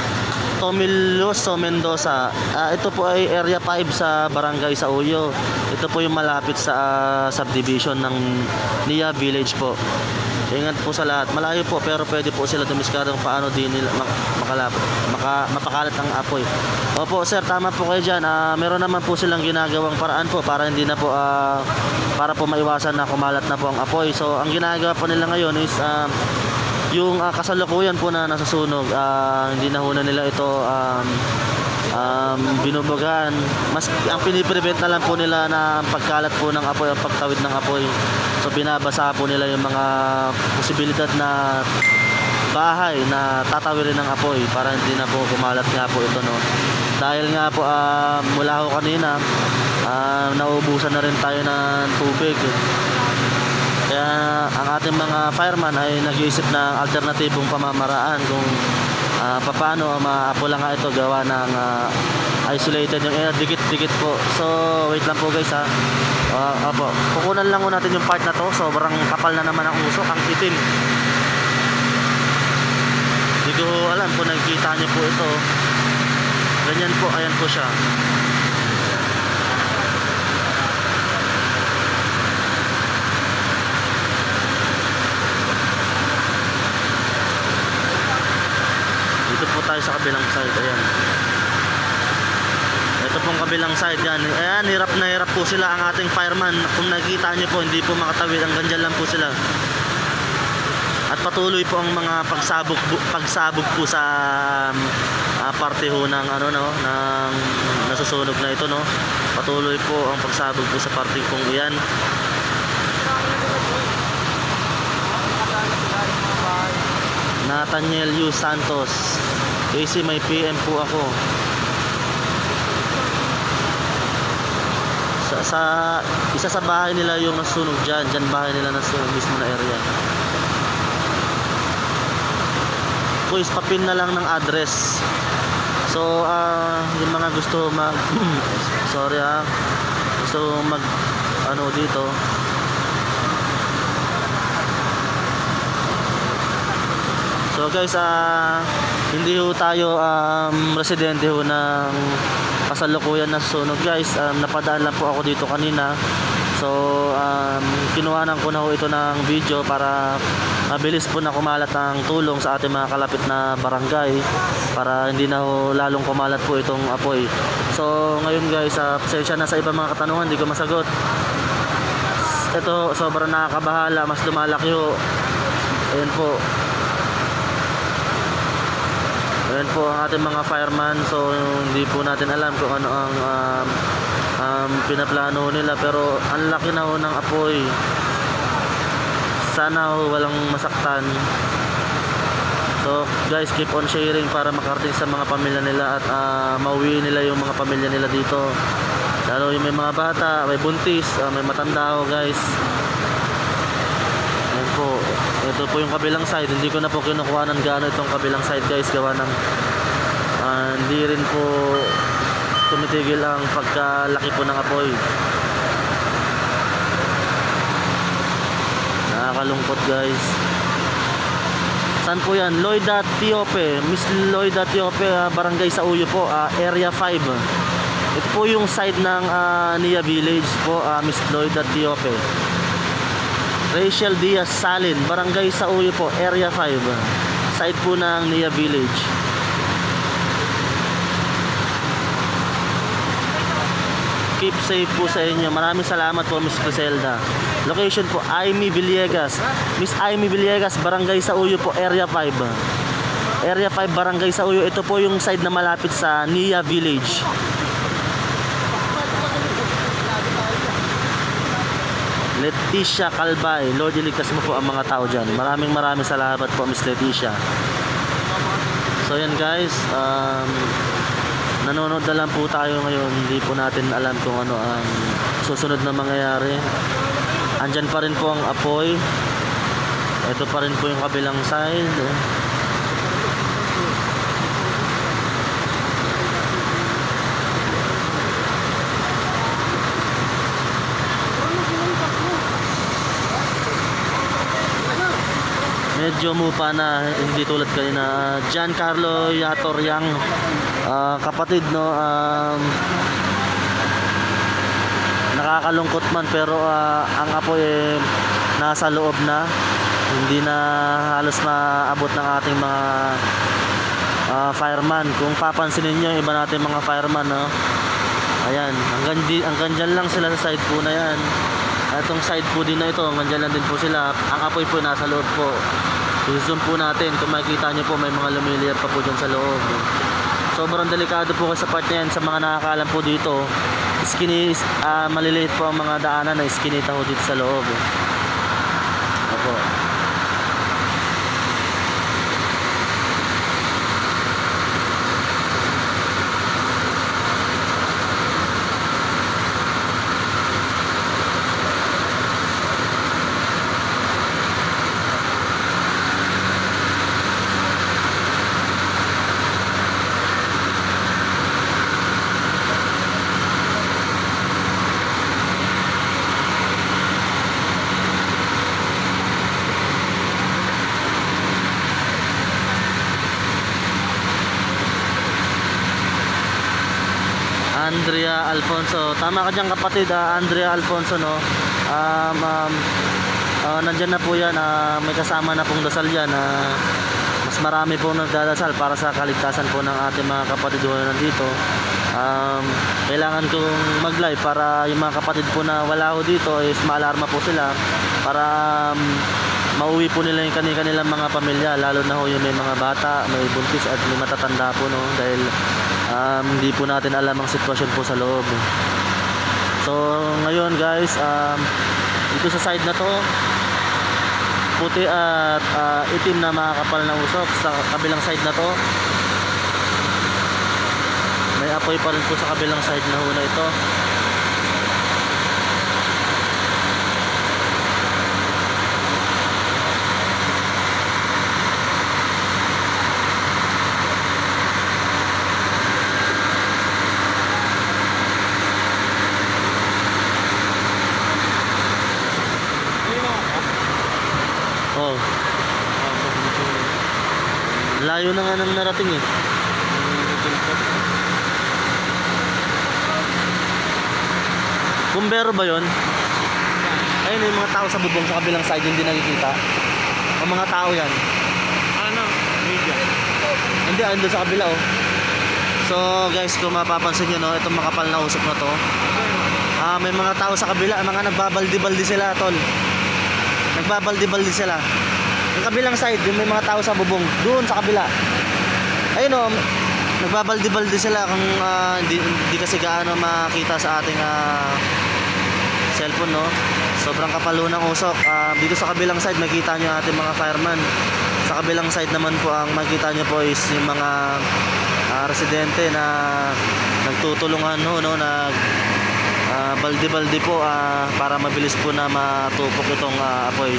A: Tomiloso, Mendoza. Ito po ay Area 5 sa Barangay Sauyo. Ito po yung malapit sa subdivision ng Nia Village po. Ingat po sa lahat. Malayo po, pero pwede po sila dumiskada kung paano din nila mapakalat ang apoy. Opo sir, tama po kayo dyan. Meron naman po silang ginagawang paraan po para hindi na po para po maiwasan na kumalat na po ang apoy. So ang ginagawa po nila ngayon is yung kasalukuyan po na nasusunog, hindi na huna nila ito binubugan. Mas ang piniprevent na lang po nila na pagkalat po ng apoy, ang pagtawid ng apoy. So binabasa po nila yung mga posibilidad na bahay na tatawirin ng apoy para hindi na po kumalat nga po ito, no. Dahil nga po mula ho kanina nauubusan na rin tayo ng tubig. Kaya ang ating mga fireman ay nag-iisip ng alternatibong pamamaraan kung paano maapula nga ito gawa ng isolated yung air, dikit-dikit po. So wait lang po guys, opo, kukunan lang po natin yung part na to. Sobrang kapal na naman ang usok, ang itim. Hindi ko alam kung nakikita nyo po ito. Ganyan po, ayan po siya. Dito po tayo sa kabilang side, ayan. Ito pong kabilang side yan. Ayan, hirap na hirap po sila ang ating fireman. Kung nakikita nyo po, hindi po makatawid. Hanggang dyan lang po sila. At patuloy po ang mga pagsabog po sa parte ho ng ng nasusunog na ito, no. Patuloy po ang pagsabog po sa parte pong iyan. Nathaniel U. Santos, AC, may PM po ako. Isa sa bahay nila yung nasunog dyan bahay nila nasunog mismo na area. Pues papin na lang ng address. So yung mga gusto sorry gusto mag dito, so guys, hindi ho tayo residente ho ng kasalukuyan na sunog guys. Napadaan lang po ako dito kanina. So kinuhanan ko na ho ito ng video para mabilis po na kumalat ang tulong sa ating mga kalapit na barangay, para hindi na ho lalong kumalat po itong apoy. So ngayon guys, pasensya na sa ibang mga katanungan, hindi ko masagot. Ito sobrang nakakabahala, mas lumalaki ho. Ayan po. Ayan po ang ating mga fireman. So hindi po natin alam kung ano ang pinaplano nila, pero ang laki na ho ng apoy. Sana ho walang masaktan. So guys, keep on sharing para makarating sa mga pamilya nila at mauwi nila yung mga pamilya nila dito. Lalo yung may mga bata, may buntis, may matanda ho guys. Ayan po. Ito po yung kabilang side. Hindi ko na po kinukuha ng gaano itong kabilang side guys. Gawa ng hindi rin po tumitigil ang pagkalaki po ng apoy. Nakakalungkot guys. Saan po yan? Loida Tiope. Miss Loida Tiope, Barangay Sauyo po, Area 5. Ito po yung side ng Nia Village po, Miss Loida Tiope. Rachel Diaz Salin, Barangay Sauyo po, Area 5. Side po ng Nia Village. Keep safe po sa inyo. Maraming salamat po Miss Griselda. Location po Aimee Villegas. Miss Aimee Villegas, Barangay Sauyo po, Area 5. Area 5, Barangay Sauyo. Ito po yung side na malapit sa Nia Village. Leticia Calbay, Lord iligtas mo po ang mga tao dyan. Maraming salamat po Miss Leticia. So yan guys, nanonood na lang po tayo ngayon. Hindi po natin alam kung ano ang susunod na mangyayari. Andyan pa rin po ang apoy. Ito pa rin po yung kabilang side. Medyo mupa na, hindi tulad kanina. Giancarlo Yatoriang, kapatid no, nakakalungkot man pero ang apoy nasa loob na, hindi na halos maabot ng ating mga fireman. Kung papansinin nyo yung iba natin mga fireman no, ayan, hanggang dyan lang sila sa side po na yan. Itong side po din na ito, hanggang dyan lang din po sila. Ang apoy po nasa loob po. I-zoom po natin, kung makikita nyo po may mga lumiliyap pa po dyan sa loob. Sobrang delikado po kasi sa part na yan. Sa mga nakakaalam po dito, maliliit po ang mga daanan na iskinita po dito sa loob. Opo. Andrea Alfonso, tama ka dyan kapatid, Andrea Alfonso no. Nandyan na po yan, may kasama na pong dasal yan. Mas marami pong nagdadasal para sa kaligtasan po ng ating mga kapatid na nandito. Kailangan kong mag-live para yung mga kapatid po na wala ho dito is maalarma po sila para mauwi po nila yung kanilang mga pamilya, lalo na ho yung may mga bata, may buntis at may matatanda po no, dahil hindi po natin alam ang sitwasyon po sa loob. So ngayon guys, dito sa side na to, puti at itim na mga kapal na usok. Sa kabilang side na to, may apoy pa rin po sa kabilang side na ho na ito. Layo na nga nang narating eh. Bumbero ba yun? Ayun yung mga tao sa bubong sa kabilang side, hindi nakikita. Ang mga tao yan.
B: Ano? Media.
A: Hindi, andun sa kabila oh. So guys, kung mapapansin nyo no, itong makapal na usok na to, may mga tao sa kabila, mga nagbabaldi-baldi sila tol. Nagbabaldi-baldi sila. Yung kabilang side, yung may mga tao sa bubong, doon sa kabila. Ayun o, nagbabaldi-baldi sila kung hindi kasi gaano makita sa ating cellphone no. Sobrang kapalo ng usok. Dito sa kabilang side, makita nyo ating mga fireman. Sa kabilang side naman po, ang makita nyo po is yung mga residente na nagtutulungan no, balde-balde po para mabilis po na matupok itong apoy.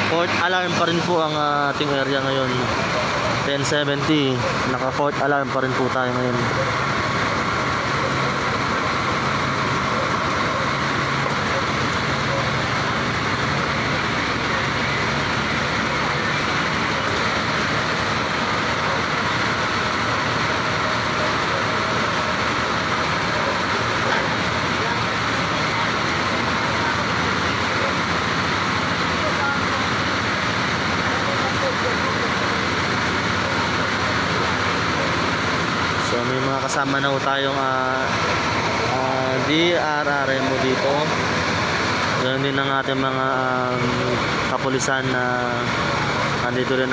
A: Fourth alarm pa rin po ang ating area ngayon. 10:70, naka fourth alarm pa rin po tayo ngayon. May mga kasama na ho tayong DRRMO dito. Ganun din ang ating mga kapulisan na andito rin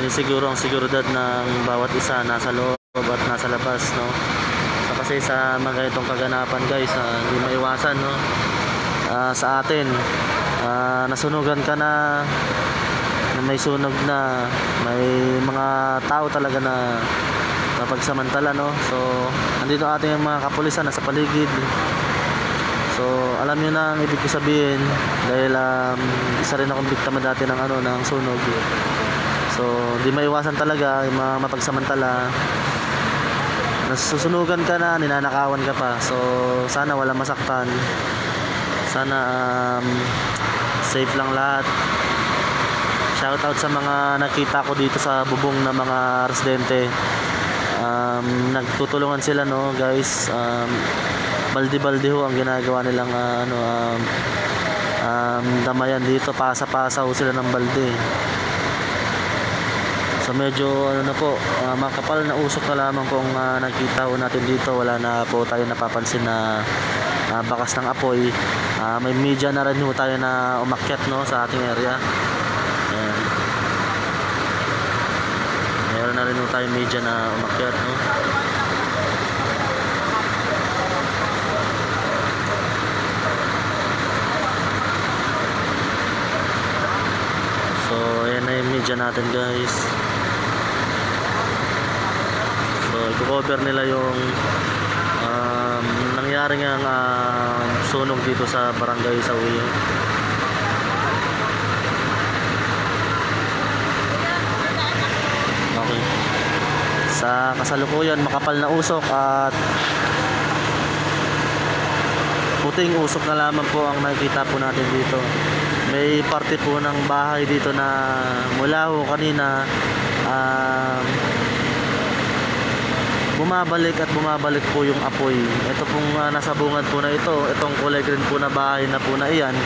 A: sinisiguro ang seguridad ng bawat isa nasa loob at nasa labas, no? So, kasi sa mga itong kaganapan guys, hindi maiwasan, no? Sa atin, nasunugan ka na may sunog na, may mga tao talaga na napagsamantala, no? So andito ating mga kapulisan nasa paligid. So alam niyo na ang ibig ko sabihin dahil isa rin akong biktima dati ng ng sunog. So hindi maiwasan talaga yung mga mapagsamantala. Nasusunugan ka na, ninanakawan ka pa. So sana wala masaktan. Sana safe lang lahat. Shoutout sa mga nakita ko dito sa bubong na mga residente. Nagtutulungan sila, no, guys. Balde-balde ho ang ginagawa nilang damayan dito. Pasa-pasa ho sila ng balde. So medyo na po, makapal na usok na lamang kung nakita ho natin dito. Wala na po tayo napapansin na bakas ng apoy. May media na rin ho tayo na umakyat, no, sa ating area. Ayan. Meron na rin tayo media na umakyat, no? So ayan na yung media natin guys. So i-cover nila yung nangyari nga sunog dito sa barangay Sawiyo. Sa kasalukuyan makapal na usok at puting usok na lamang po ang nakikita po natin dito. May parte po ng bahay dito na mula ho kanina bumabalik at bumabalik po yung apoy. Ito pong nasa bungad po na ito, itong kulay green po na bahay na po na iyan.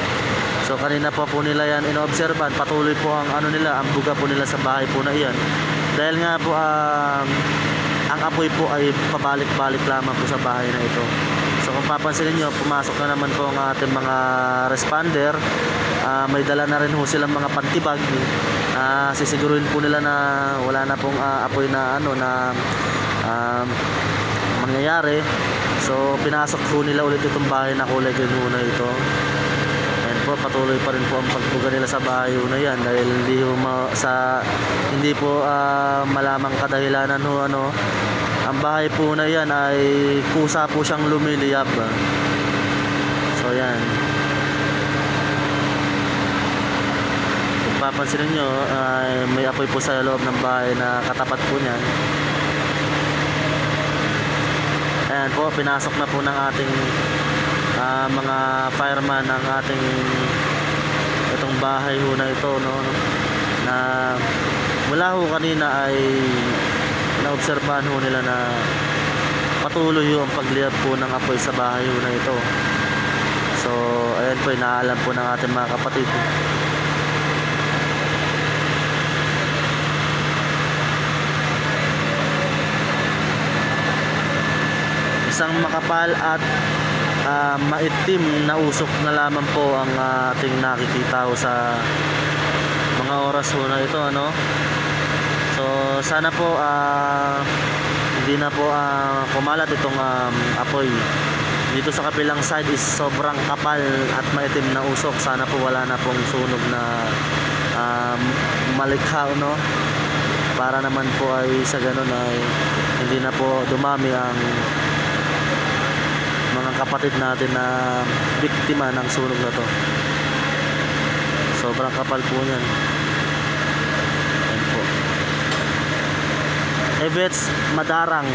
A: So kanina pa po nila yan inoobserban, patuloy po ang nila, ang buga po nila sa bahay po na iyan. Dahil nga po ang apoy po ay pabalik-balik lamang po sa bahay na ito. So kung papansinin nyo, pumasok na naman po ang ating mga responder. May dala na rin po silang mga pantibag. Sisiguruhin po nila na wala na pong apoy na mangyayari. So pinasok po nila ulit itong bahay na kulay green na ito. Patuloy pa rin po ang pagbuga nila sa bahay na yan dahil hindi po malamang kadahilanan ang bahay po na yan ay kusa po siyang lumiliyab. So yan, kung papansinin nyo may apoy po sa loob ng bahay na katapat po niyan. Ayan po, pinasok na po ng ating mga fireman ng ating itong bahay ho na ito, no, na mula ho kanina ay naobserbahan ho nila na patuloy ho ang pagliyab po ng apoy sa bahay ho na ito. So ayan po, inaalam po ng ating mga kapatid. Isang makapal at maitim na usok na lamang po ang ating nakikita ho sa mga oras ho na ito, ano. So sana po hindi na po kumalat itong apoy. Dito sa kabilang side is sobrang kapal at maitim na usok. Sana po wala na pong sunog na malikha, no, para naman po ay sa ganun ay hindi na po dumami ang mga kapatid natin na biktima ng sunog na to. Sobrang kapal po niyan. Ayan po. Evets Madarang,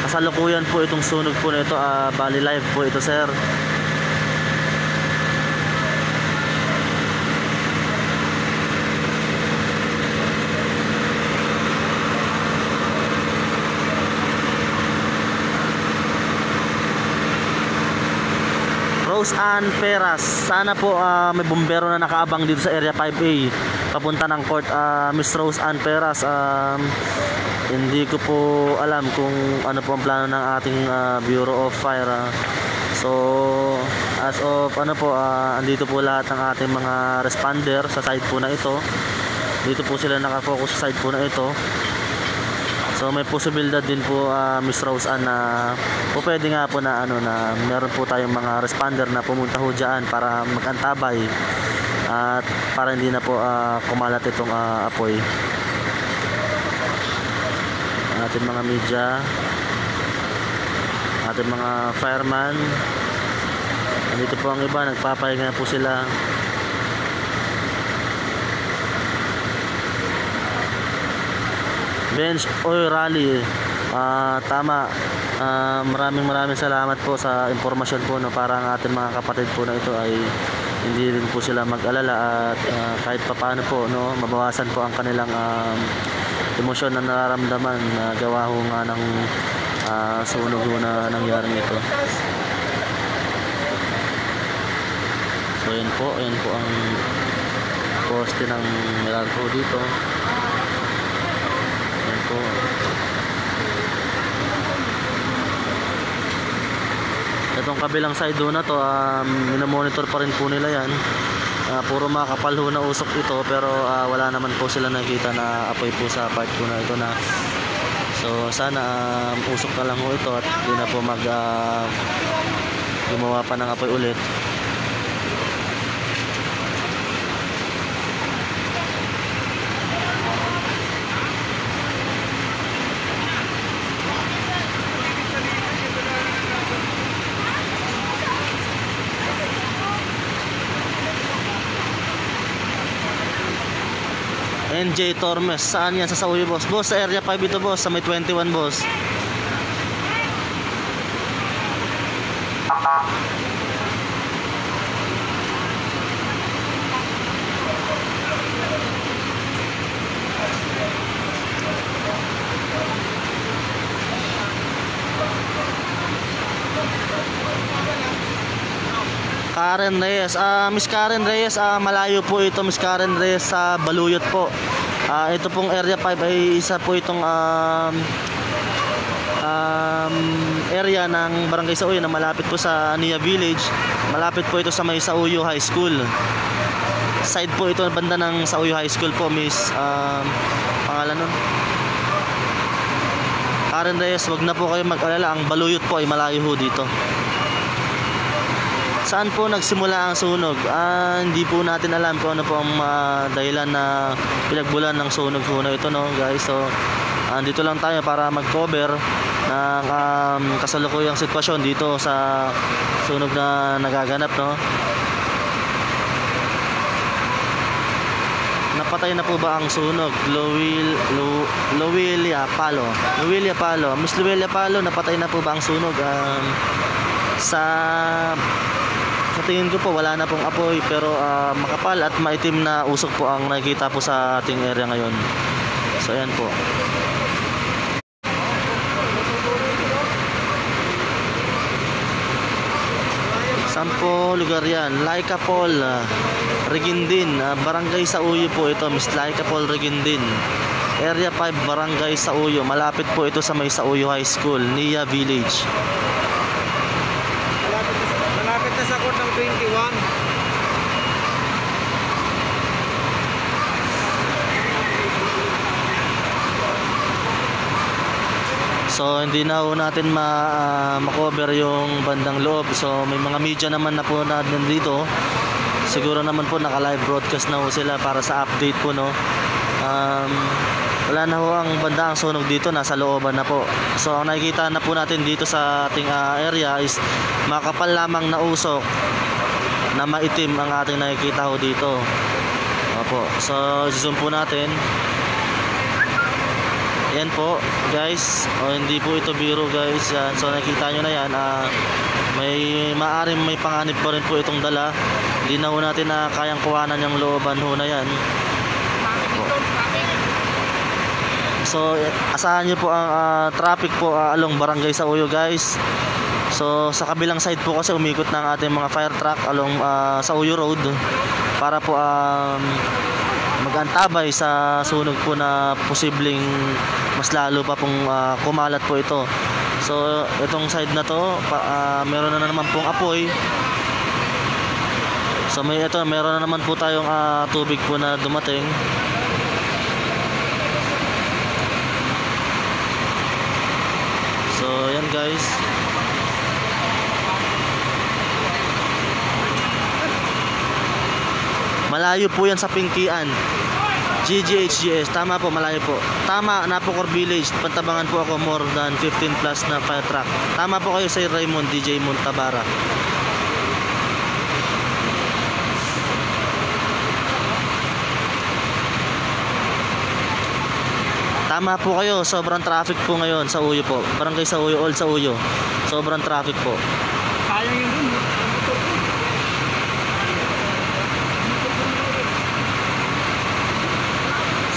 A: kasalukuyan po itong sunog po na ito. Bali live po ito, sir. Rose Ann Peras, sana po may bumbero na nakaabang dito sa area 5A papunta ng court. Miss Rose Ann Peras, hindi ko po alam kung ano po ang plano ng ating Bureau of Fire. So as of andito po lahat ng ating mga responder sa side po na ito. Dito po sila nakafocus sa side po na ito. So may posibilidad din po, Miss Rose Ann, na po pwede nga po na na meron po tayong mga responder na pumunta ho dyan para mag-antabay at para hindi na po kumalat itong apoy. Ating mga media, ating mga fireman, andito po ang iba, nagpapahinga na po sila. Bench Oil Rally, tama. Maraming salamat po sa impormasyon po, no, para ang ating mga kapatid po na ito ay hindi rin po sila mag-alala at kahit papaano po, no, mabawasan po ang kanilang emosyon na nararamdaman na gawa ho nga ng sunog na nangyari nito. So ayan po ang poste ng Meralco dito. Itong kabilang side doon na to, minomonitor pa rin po nila yan. Puro makapal ho na usok ito, pero wala naman po sila nakita na apoy po sa part po na ito na. So sana usok na lang ho ito at hindi na po gumawa pa ng apoy ulit. NJ Tormes, saan yan? Sa Sauyo, boss? Boss, sa area 5 ito, boss. Sa may 21, boss. Karen Reyes, Miss Karen Reyes, malayo po ito, Miss Karen Reyes, sa Baluyot po. Ito pong area 5 ay isa po itong area ng Barangay Sauyo na malapit po sa Nia Village. Malapit po ito sa may Sauyo High School. Side po ito, banda ng Sauyo High School po, Miss pangalan nun? Karen Reyes, wag na po kayo mag-alala, ang Baluyot po ay malayo ho dito. Saan po nagsimula ang sunog? Hindi po natin alam kung ano po ang dahilan na pinagbulan ng sunog po na ito, no, guys. So andito lang tayo para mag-cover ng kasalukuyang sitwasyon dito sa sunog na nagaganap, no. Napatay na po ba ang sunog? Loelia Palo. Miss Loelia Palo, napatay na po ba ang sunog? Sa tingin ko po wala na pong apoy, pero makapal at maitim na usok po ang nakikita po sa ating area ngayon. So ayan po. Saan po lugar yan? Laika Paul Reguindin, Barangay Sauyo po ito, Miss Laika Paul Reguindin. Area 5, Barangay Sauyo. Malapit po ito sa may Sauyo High School, Nia Village. So hindi na ho natin ma-cover yung bandang loob. So may mga media naman na po na nandito. Siguro naman po naka-live broadcast na ho sila para sa update po, no. Wala na ho ang bandang sunog dito, nasa looban na po. So ang nakikita na po natin dito sa ating area is makapal lamang na usok na maitim ang ating nakikita ho dito. Opo. So zoom po natin. Yan po guys, hindi po ito biro guys. Yan. So nakita nyo na yan, may panganib pa rin po itong dala. Hindi na ho natin kayang kuhanan yung looban ho na yan. So asahan nyo po ang traffic po along Barangay Sauyo guys. So sa kabilang side po kasi umikot ng ating mga fire truck along Sauyo Road para po mag-antabay sa sunog po na posibleng mas lalo pa pong kumalat po ito. So itong side na to meron na naman pong apoy. So meron na naman po tayong tubig po na dumating. So yan guys. Malayo po yan sa Pingkian. GGHGS, tama po, malayo po. Tama, Napocor Village, pantabangan po ako more than 15 plus na fire truck. Tama po kayo Sir Raymond, DJ Montabara. Tama po kayo, sobrang traffic po ngayon sa Uyo po. Barangay Sauyo, all sa Uyo. Sobrang traffic po.
B: Sayang yun dun.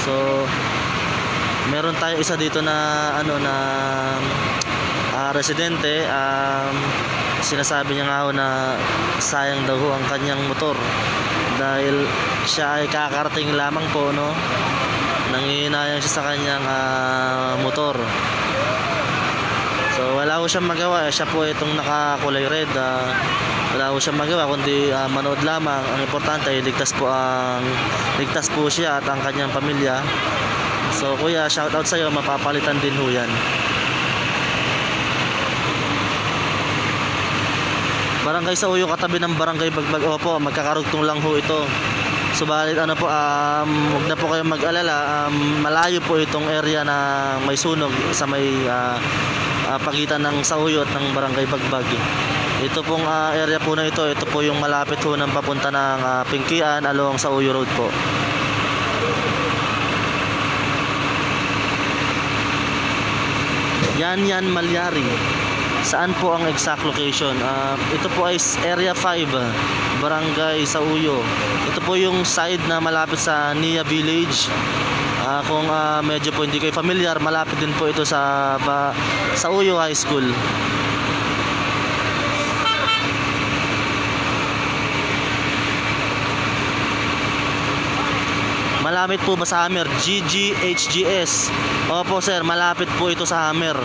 A: So meron tayo isa dito na residente, sinasabi niya nga ho na sayang daw ho ang kanyang motor dahil siya ay kakarating lamang po, no. Nangihinayang siya sa kanyang motor. So wala ho siyang magawa, siya po itong nakakulay red. Wala ho siyang magawa kundi manood lamang. Ang importante ay ligtas po siya at ang kanyang pamilya. So kuya, shout out sa iyo, mapapalitan din ho yan. Barangay Sauyo, katabi ng Barangay Bagbag. Opo, magkakarugtong lang ho ito. Subalit huwag na po kayong mag-alala, malayo po itong area na may sunog sa may pagitan ng Sauyo at ng Barangay Bagbag. Ito pong area po na ito po yung malapit ho ng papunta ng Pingkian along Sauyo Road po. Yan Malyari. Saan po ang exact location? Ito po ay Area 5, Barangay Sauyo. Ito po yung side na malapit sa Nia Village. Kung medyo po hindi kayo familiar, malapit din po ito sa Sauyo High School. Malapit po ba sa Hammer? GGHGS. Opo sir, malapit po ito sa Hammer.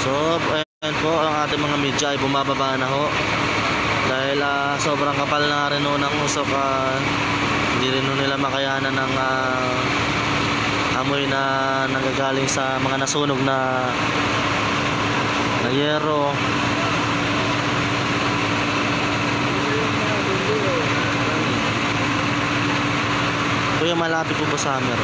A: So, ayan po, ang ating mga media ay bumababa na ho. Dahil sobrang kapal na rin ho ng usok. Hindi rin ho nila makayanan ng amoy na nanggagaling sa mga nasunog na yero. Kuya, malapit po ba sa Hammer?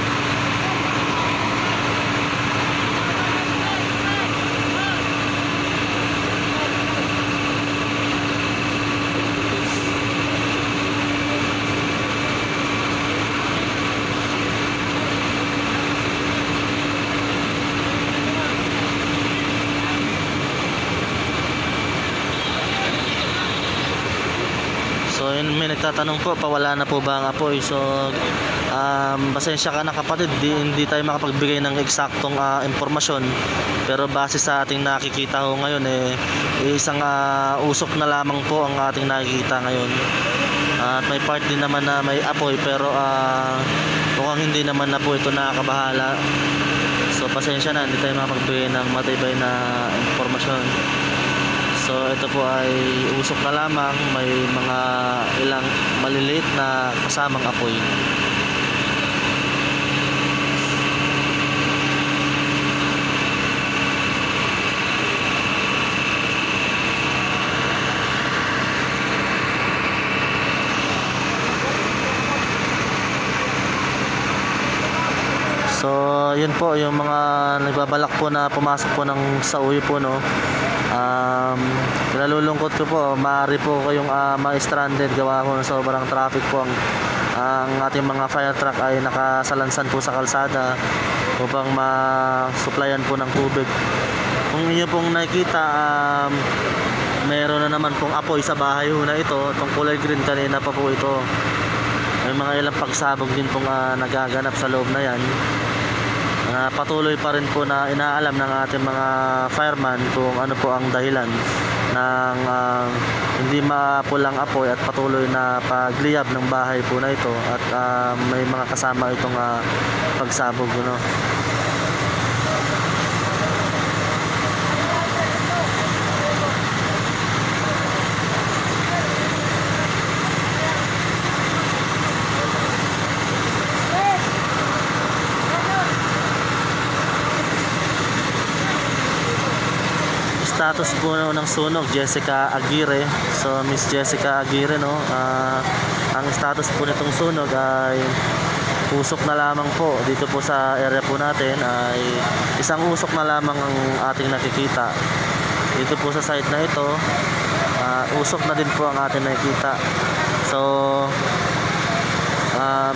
A: So yun, may nagtatanong po, pawala na po ba ang apoy? So pasensya ka na kapatid, hindi tayo makapagbigay ng eksaktong impormasyon. Pero base sa ating nakikita ho ngayon, isang usok na lamang po ang ating nakikita ngayon. At may part din naman na may apoy, pero mukhang hindi naman na po ito nakakabahala. So pasensya na, hindi tayo makapagbigay ng matibay na impormasyon. So ito po ay usok na lamang, may mga ilang maliliit na kasamang apoy. So, yun po yung mga nagbabalak po na pumasok po ng sa uwi po, no. Nalulungkot ko po, maaari po kayong ma-stranded gawa ko ng sobrang traffic po. Ang ating mga fire truck ay nakasalansan po sa kalsada upang ma-supplyan po ng tubig. Kung inyo pong nakikita, meron na naman pong apoy sa bahay ho na ito. Itong kulay green, kanina pa po ito. May mga ilang pagsabog din pong nagaganap sa loob na yan. Patuloy pa rin po na inaalam ng ating mga fireman kung ano po ang dahilan ng hindi mapulang apoy at patuloy na pagliyab ng bahay po na ito, at may mga kasama itong pagsabog, no? Status po ng sunog, Jessica Aguirre. So Miss Jessica Aguirre, no, ang status po nitong sunog ay usok na lamang po. Dito po sa area po natin ay isang usok na lamang ang ating nakikita. Dito po sa site na ito, usok na din po ang ating nakikita. So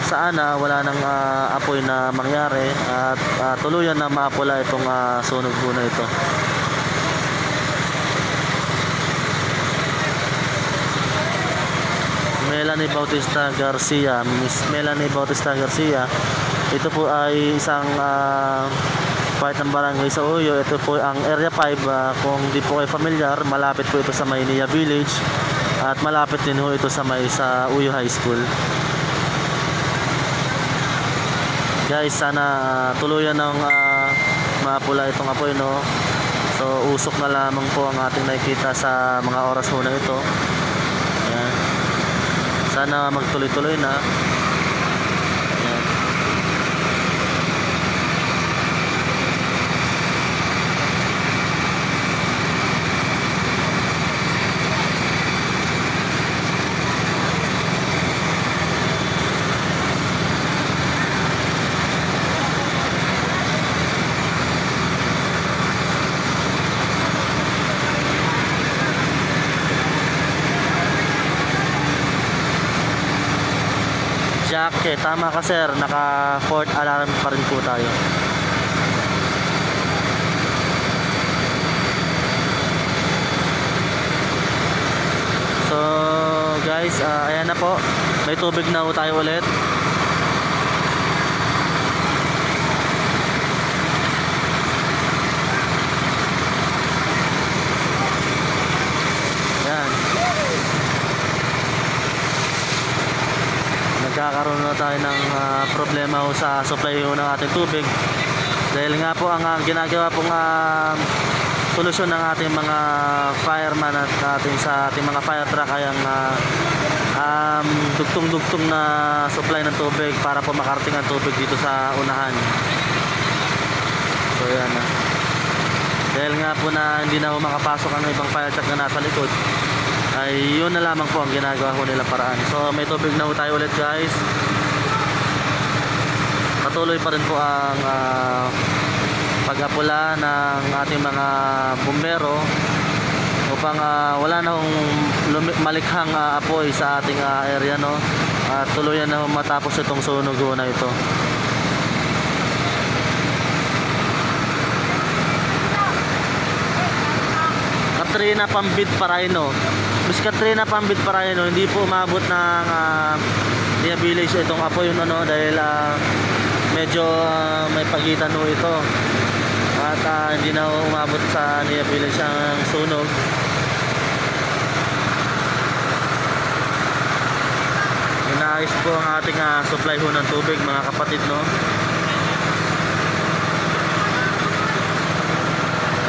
A: sana wala nang apoy na mangyari at tuluyan na maapula itong sunog po na ito. Melanie Bautista Garcia, Miss Melanie Bautista Garcia. Ito po ay isang part ng barangay sa Uyo. Ito po ang Area 5. Kung di po kayo familiar, malapit po ito sa Maynila Village at malapit din po ito sa Uyo High School. Guys, sana tuluyan ng mapula itong apoy, no. So usok na lamang po ang ating nakikita sa mga oras muna ito. Ayan. Sana magtuloy-tuloy na. Ayan. Jacket, tama ka sir, naka fourth alarm pa rin po tayo. So guys, ayan na po, may tubig na po tayo ulit. Nagkakaroon na tayo ng problema sa supply ng ating tubig dahil nga po ang ginagawa pong solusyon ng ating mga fireman at sa ating mga fire truck ay ang dugtong-dugtong na supply ng tubig para po makarating ang tubig dito sa unahan. So yan na. Dahil nga po na hindi na makapasok ang ibang fire truck na nasa likod, ay yun na lamang po ang ginagawa ko nila paraan. So may tubig na po tayo ulit guys. Patuloy pa rin po ang pag-apula ng ating mga bumbero upang wala na malikhang apoy sa ating area, no? At tuluyan na matapos itong sunog na ito. Katrina Pambid Parayno. Miss Katrina Pambid Parayno, hindi po umabot ng Nia Village itong apoy, no, dahil medyo may pagitan no ito. At hindi na umabot sa Nia Village ang sunog. Inaayos po ang ating supply ho ng tubig, mga kapatid, no.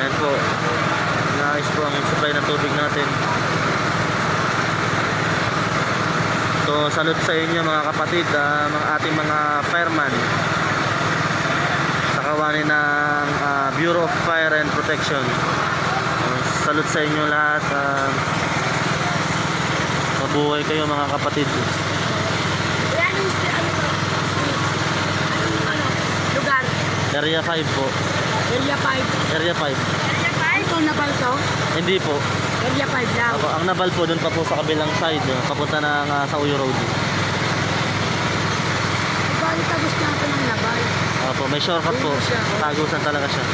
A: Ayan po. Inaayos po ang supply ng tubig natin. So salute sa inyo mga kapatid, mga ating mga fireman sa kawanin ng Bureau of Fire and Protection. Salute sa inyo lahat. Mabuhay kayo mga kapatid.
C: Lugar.
A: Area 5 po.
C: Area 5.
A: Area 5.
C: Area 5? Ito na ba ito?
A: Hindi po.
C: Area 5 lang.
A: Ako, ang nabal po doon pa po sa kabilang side, papunta ng sa Uyo Road.
C: Balik tagos na ito ng labay.
A: Opo, may shortcut po. Tagusan talaga siya.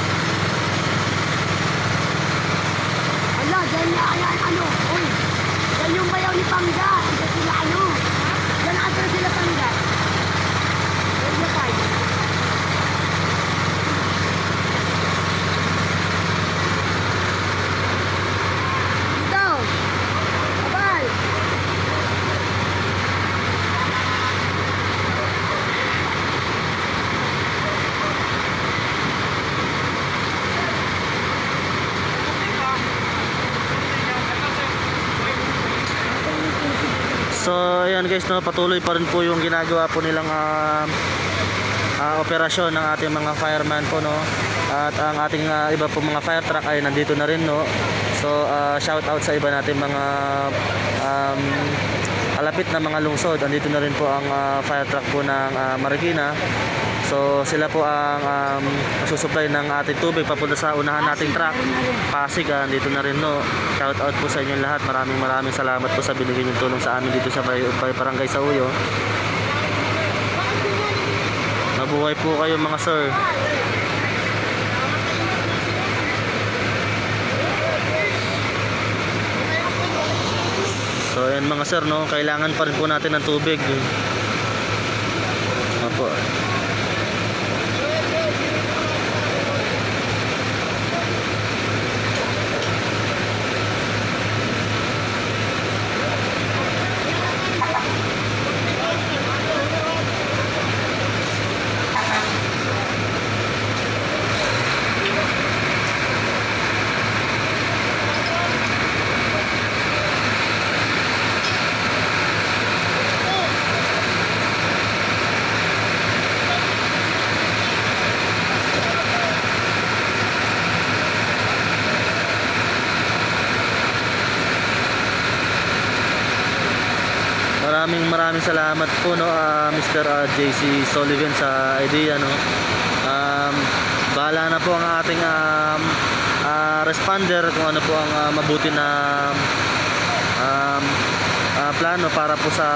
C: Ala, dyan na, ayan, ano, uy. Yan yung bayaw ni Pangga. Dyan sila, ano. Dyan ata sila Pangga. Area 5.
A: So ayan guys, no, patuloy pa rin po yung ginagawa po nilang operasyon ng ating mga fireman po, no. At ang ating iba po mga fire truck ay nandito na rin, no. So shout out sa iba natin mga alapit na mga lungsod. Andito na rin po ang fire truck po ng Marikina. So sila po ang susupply ng ating tubig papunta sa unahan nating truck. Pasig, dito na rin, no. Shout out po sa inyo lahat. Maraming salamat po sa binigay niyong tulong sa amin dito sa Barangay Sauyo. Mabuhay po kayo mga sir. So ayan mga sir, no, kailangan pa rin po natin ng tubig. Opo. Maraming salamat po, no, Mr. JC Sullivan sa idea, no. Bahala na po ang ating responder kung ano po ang mabuti na plano para po sa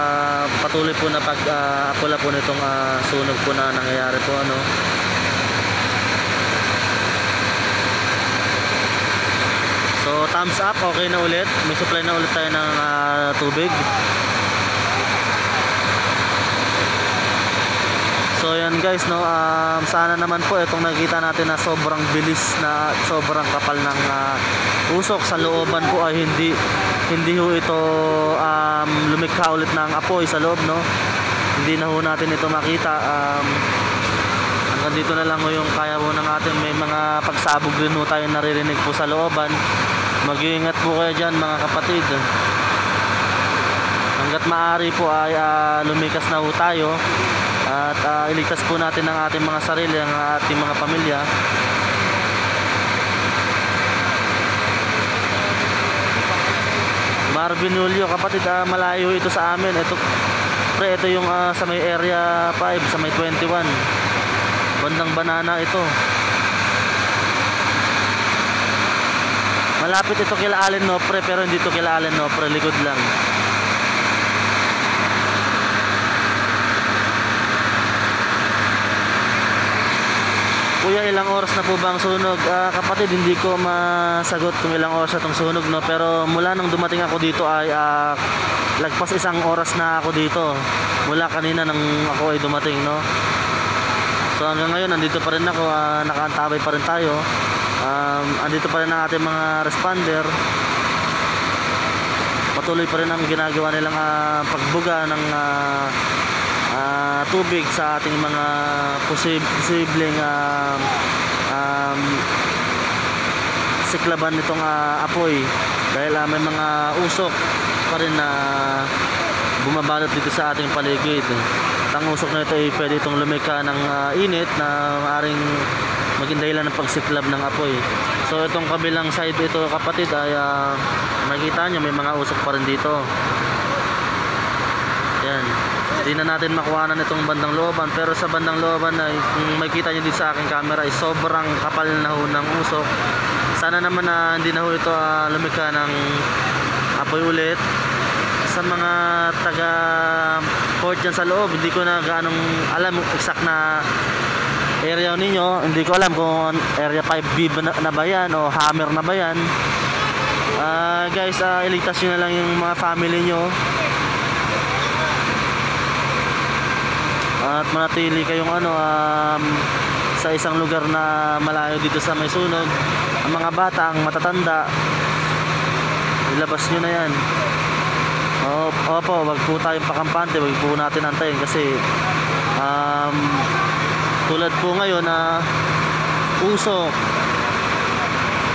A: patuloy po na pag-apula po nitong sunog po na nangyayari po, ano. So thumbs up, okay na ulit. May supply na ulit tayo ng tubig. So yan guys, no, sana naman po itong nakikita natin na sobrang bilis na sobrang kapal ng usok sa looban po ay hindi ho ito lumikha ulit ng apoy sa loob, no. Hindi na ho natin ito makita. Hanggang dito na lang ho yung kaya ho ng atin. May mga pagsabog din ho tayo naririnig po sa looban. Mag-iingat po kayo dyan mga kapatid. Hanggat maaari po ay lumikas na ho tayo at iligtas po natin ang ating mga sarili, ang ating mga pamilya. Marvin Julio, kapatid, malayo ito sa amin. Ito yung sa may area 5, sa may 21, bandang Banana ito. Malapit ito kila Allen Nopre, pero hindi ito kila Allen Nopre, likod lang. Kuya, ilang oras na po ba ang sunog? Kapatid, hindi ko masagot kung ilang oras na itong sunog, no? Pero mula nang dumating ako dito ay lagpas 1 oras na ako dito. Mula kanina nang ako ay dumating, no? So hanggang ngayon, nandito pa rin ako, nakaantabay pa rin tayo. Andito pa rin ang ating mga responder. Patuloy pa rin ang ginagawa nilang pagbuga ng tubig sa ating mga posibleng siklaban nitong apoy, dahil may mga usok pa rin na bumabalot dito sa ating paligid. Ang usok na ito ay pwede itong lumika ng init na maaaring maging dahilan ng pagsiklab ng apoy. So itong kabilang side ito, kapatid, ay makikita nyo may mga usok pa rin dito. Yan. Hindi na natin makuhanan itong bandang looban, pero sa bandang looban ay kung makikita nyo din sa aking camera ay sobrang kapal na ho ng usok. Sana naman na hindi na ho ito lumika ng apoy ulit. Sa mga taga port dyan sa loob, hindi ko na gaanong alam exact na area ninyo. Hindi ko alam kung area 5B na ba yan o Hammer na ba yan. Guys, iligtas nyo na lang yung mga family nyo at manatili kayong sa isang lugar na malayo dito sa may sunog. Ang mga bata, ang matatanda, ilabas nyo na yan. Opo, wag po tayong pakampante, wag po natin antayin kasi tulad po ngayon na usok,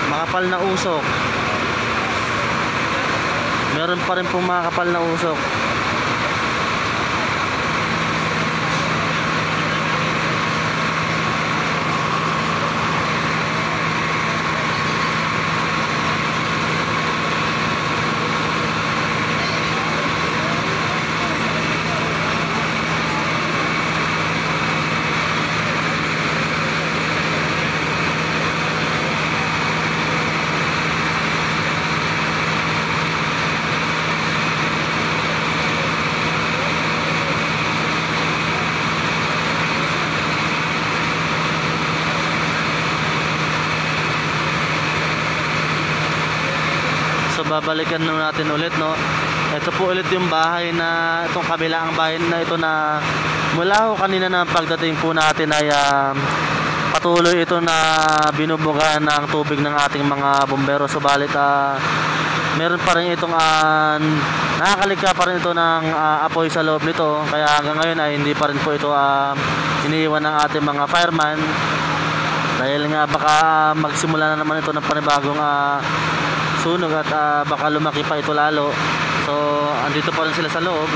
A: makapal na usok, meron pa rin pong makapal na usok. So babalikan natin ulit, no. Ito po ulit yung bahay na itong kabilang bahay na ito na mula ho kanina na pagdating po natin ay patuloy ito na binubugahan ng tubig ng ating mga bumbero. Subalit meron pa rin itong nakakalika pa rin ito ng apoy sa loob nito, kaya hanggang ngayon ay hindi pa rin po ito iniiwan ng ating mga fireman dahil nga baka magsimula na naman ito ng panibagong sunog at baka lumaki pa ito lalo. So andito pa rin sila sa loob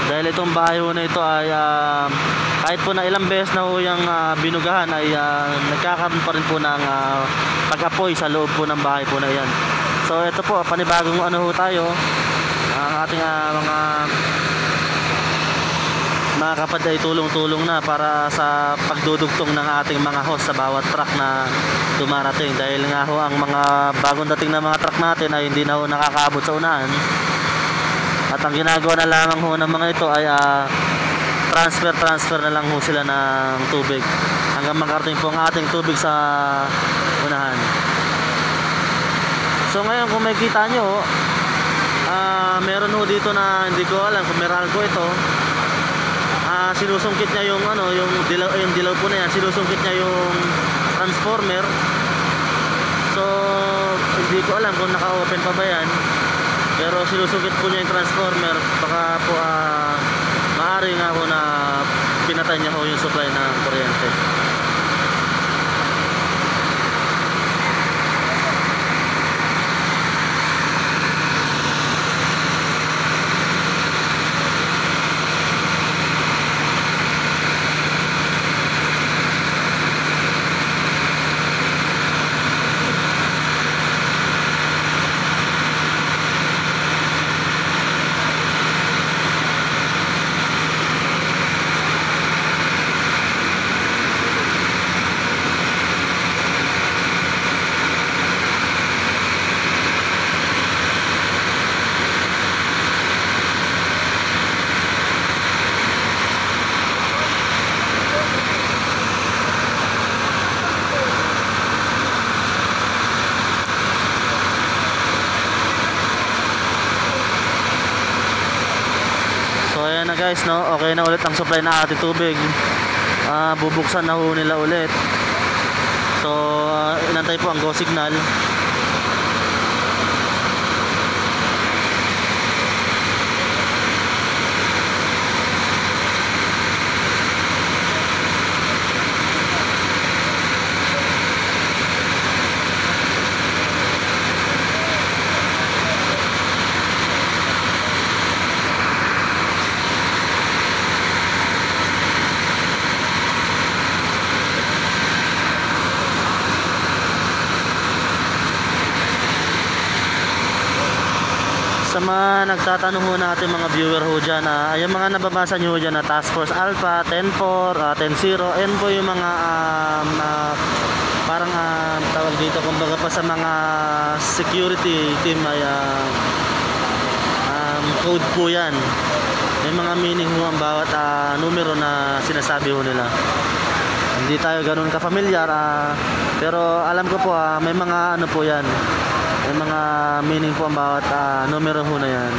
A: dahil itong bahay na ito ay kahit po na ilang beses na ho yung binugahan ay nagkakaroon pa rin po ng pag-apoy sa loob po ng bahay po na yan. So ito po, panibagong ho tayo, ang ating mga kapad ay tulong-tulong na para sa pagdudugtong ng ating mga hose sa bawat truck na dumarating, dahil nga ho ang mga bagong dating na mga truck natin ay hindi na ho nakakaabot sa unahan. At ang ginagawa na lamang ho ng mga ito ay transfer na lang ho sila ng tubig hanggang makarating po ang ating tubig sa unahan. So ngayon kung makikita nyo, meron ho dito na hindi ko alam kung Meralco ito. Sinusungkit niya yung yung dilaw po na yan, sinusungkit niya yung transformer. So hindi ko alam kung naka-open pa ba yan, pero sinusungkit po niya yung transformer. Baka po maaari nga po na pinatay niya po yung supply ng kuryente. Guys, no, okay na ulit ang supply na ating tubig. Bubuksan na ho nila ulit. So inantay po ang go signal. Sa mga nagtatanong ho natin mga viewer ho dyan, yung mga nababasa nyo ho dyan na Task Force Alpha, 10-4, 10-0, yan po yung mga parang tawag dito, kumbaga pa sa mga security team ay code po yan. May mga meaning ho ang bawat numero na sinasabi ho nila. Hindi tayo ganun ka-familiar, pero alam ko po may mga ano po yan. May mga meaning po ang bawat numero ho na yan.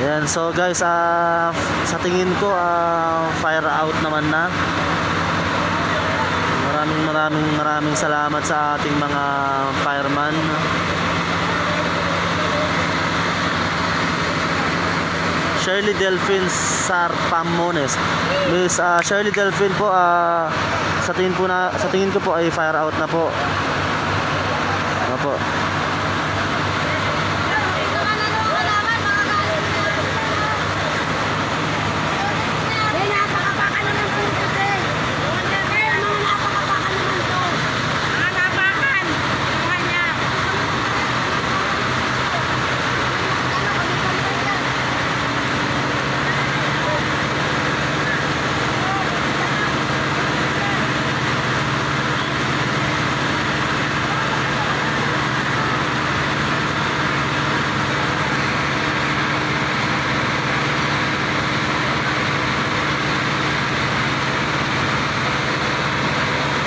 A: Ayan, so guys, sa tingin ko fire out naman na. Maraming salamat sa ating mga fireman. Shirley Delphine Sarpamones. Miss Shirley Delphine po, sa tingin ko po ay fire out na po. Opo.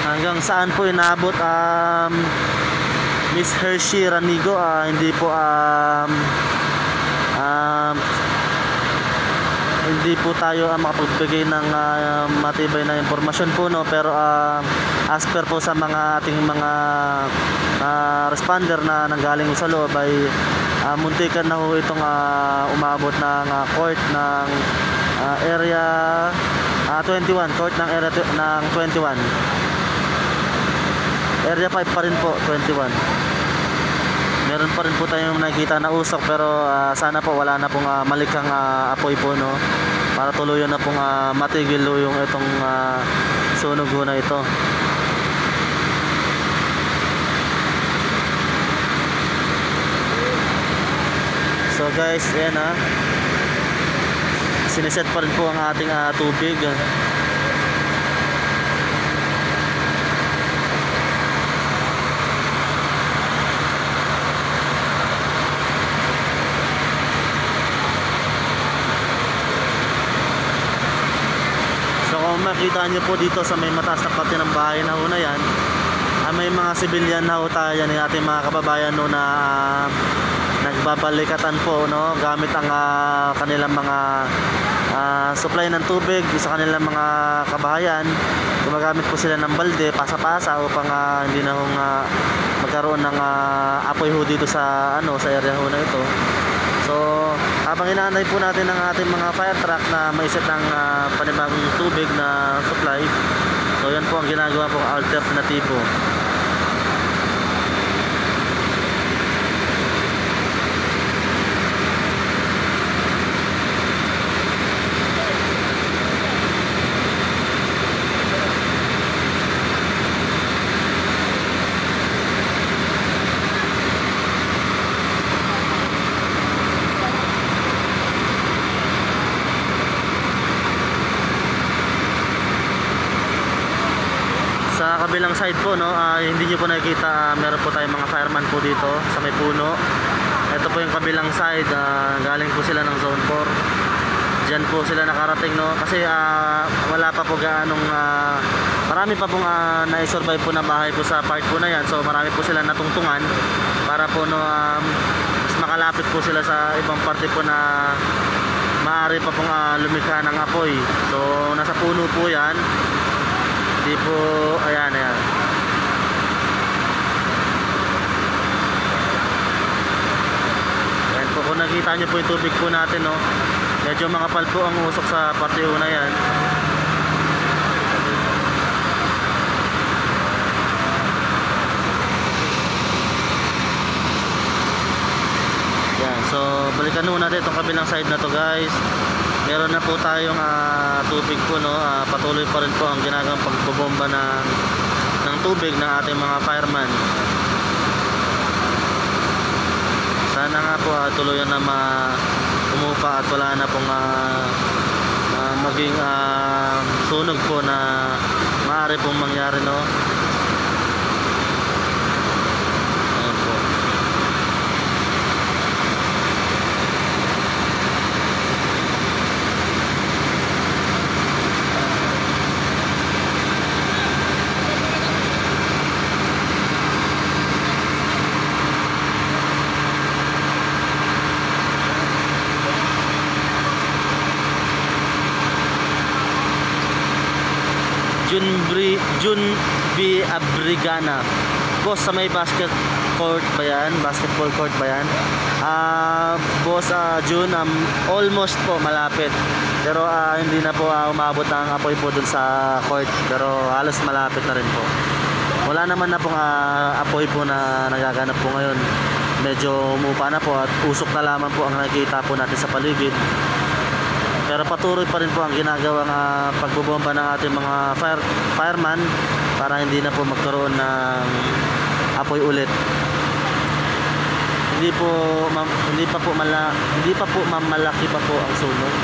A: Hanggang saan po inabot Miss Hershey Ranigo, hindi po tayo makapagbigay ng matibay na impormasyon po, no, pero as per po sa mga ating mga responder na nanggaling sa loob ay muntikan na ho itong umabot ng court ng area 21, court ng area ng 21. Area 5 pa rin po, 21. Meron pa rin po tayong nakikita na usok, pero sana po wala na pong malikang apoy po, no, para tuluyan na pong matigil yung itong sunog na ito. So guys, yan siniset pa rin po ang ating tubig. Makita nyo po dito sa may mataas na parte ng bahay na ho na yan, may mga sibilyan na ho tayo yan, ating mga kababayan no, na nagbabalikatan po, no, gamit ang kanilang mga supply ng tubig sa kanilang mga kabahayan. Gumagamit po sila ng balde, pasa-pasa upang hindi na hong magkaroon ng apoy ho dito sa sa area ho na ito. So habang inaanay po natin ang ating mga fire truck na maiset ng panibagong tubig na supply, so yan po ang ginagawa pong alternatibo. Sa kabilang side po, no, hindi nyo po nakikita, meron po tayong mga fireman po dito sa may puno. Ito po yung kabilang side, galing po sila ng zone 4. Diyan po sila nakarating, no, kasi wala pa po gaanong marami pa pong na-survive po na bahay po sa part po na yan. So marami po sila natungtungan para po, no, mas makalapit po sila sa ibang parte po na maaari pa pong lumikha ng apoy. So nasa puno po yan. Hindi po, ayan. Ayan po, kung nakita nyo po yung tubig po natin, no, medyo makapal po ang usok sa parte na yan. Ayan, so balikan muna natin itong kabilang side na to, guys. Meron na po tayong tubig po, no, patuloy pa rin po ang ginagawang pagbobomba ng tubig ng ating mga fireman. Sana nga po tuluyan na umupa at wala na pong maging sunog po na maaari pong mangyari, no? Ayan po. Jun B. Abrigana. Boss, sa may basketball court ba yan? Boss, June, almost po malapit. Pero hindi na po umabot ang apoy po dun sa court. Pero halos malapit na rin po. Wala naman na pong apoy po na nagaganap po ngayon. Medyo umupa na po at usok na lamang po ang nakikita po natin sa paligid. Pero patuloy pa rin po ang ginagawang pagbobomba ng ating mga fireman para hindi na po magkaroon ng apoy ulit. Hindi pa po mamalaki pa po ang sunog.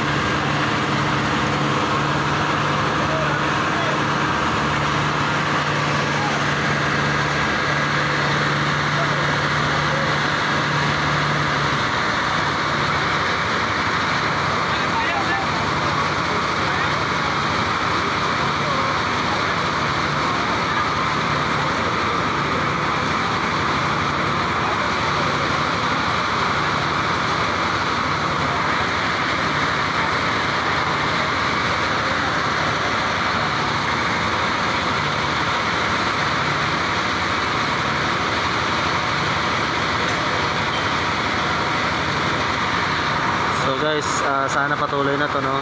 A: Guys, sana patuloy na to, no?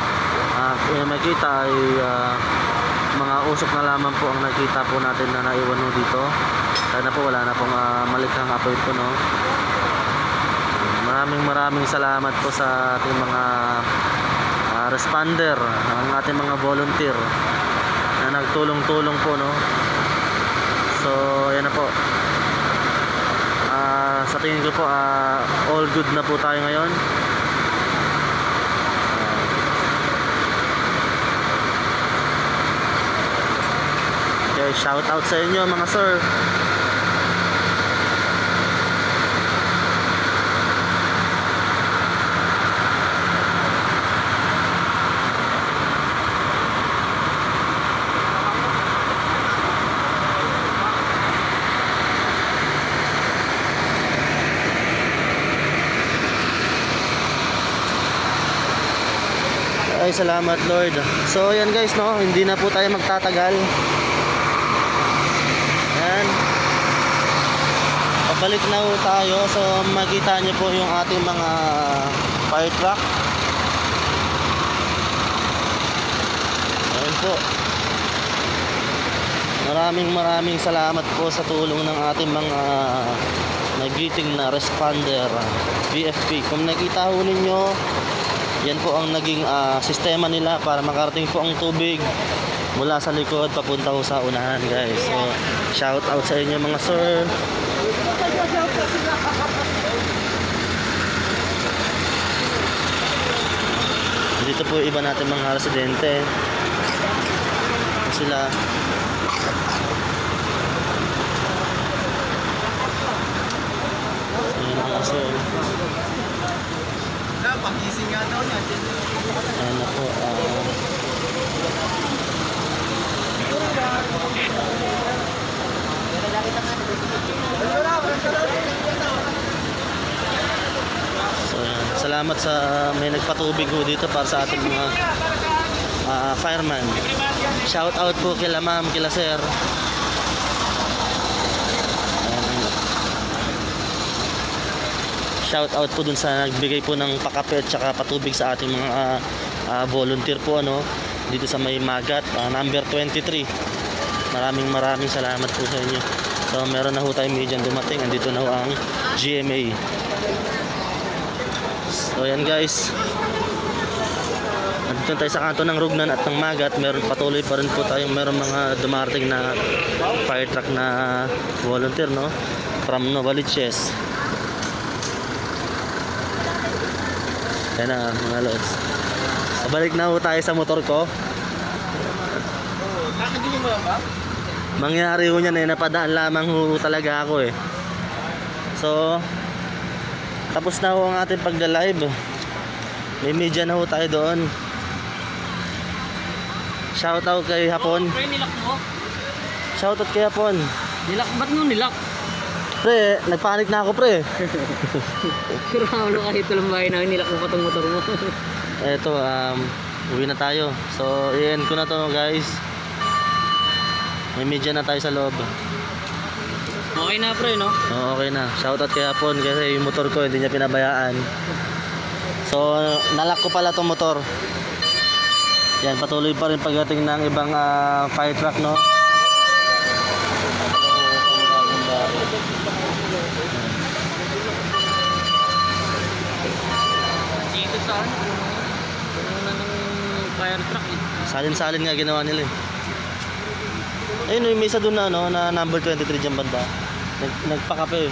A: Kung makita ay mga usok na lamang po ang nakita po natin na naiwan mo dito. Sana po wala na pong malikhang apoy po, no? Maraming salamat po sa ating mga responder, ang ating mga volunteer na nagtulong-tulong po, no? So ayan na po. Sa tingin ko po all good na po tayo ngayon. Shout out sa inyo mga sir. Ay, salamat Lord. So yan guys, no, hindi na po tayo magtatagal. Balik na po tayo. So makita nyo po yung ating mga fire truck. Ayun po. Maraming salamat po sa tulong ng ating mga nagiting na responder BFP. Kung nakita ho ninyo, yan po ang naging sistema nila para makarating po ang tubig mula sa likod papunta ho sa unahan, guys. So shout out sa inyo mga sir. Dito po iba natin mga residente. Sila
B: Pagising nga daw niya.
A: Ano po, so yan. Salamat sa may nagpatubig ho dito para sa ating mga fireman. Shout out po kila ma'am, kila sir. Shout out po dun sa nagbigay po ng pakape at saka patubig sa ating mga volunteer po, ano, dito sa may Magat, number 23. Maraming salamat po sa inyo. So meron na ho tayong median dumating. Andito na ho ang GMA. So yan guys. Nandito tayo sa kanto ng Rugnan at ng Magat. Meron patuloy pa rin po tayong meron mga dumarating na fire truck na volunteer, no? From Novaliches. Yan na mga lods. Balik na po tayo sa motor ko.
B: Bakit hindi mo ba?
A: Mangyari ko niyan napadaan lamang ho talaga ako eh. So, tapos na ho ang ating pagda-live. May media na ho tayo doon. Shoutout kay Hapon.
B: Pre, nilak mo?
A: Shoutout kay Hapon.
B: Nilak? Ba't mo nilak?
A: Pre, nagpanik na ako pre.
B: Pero ano kahit walang bahay na nilak mo pa tong motor mo.
A: Eto, uwi na tayo. So, i-end ko na to guys. May media na tayo sa loob.
B: Okay na pre, no?
A: Oo, okay na. Shoutout kay Hapon kasi yung motor ko hindi niya pinabayaan. So, nalak ko pala tong motor. Yan, patuloy pa rin pagdating ng ibang fire truck, no?
B: Dito saan? Puno na ng fire truck eh.
A: Salin-salin nga ginawa nila eh. Ayun, may isa doon na, ano, na number 23 dyan banda. Nagpakape.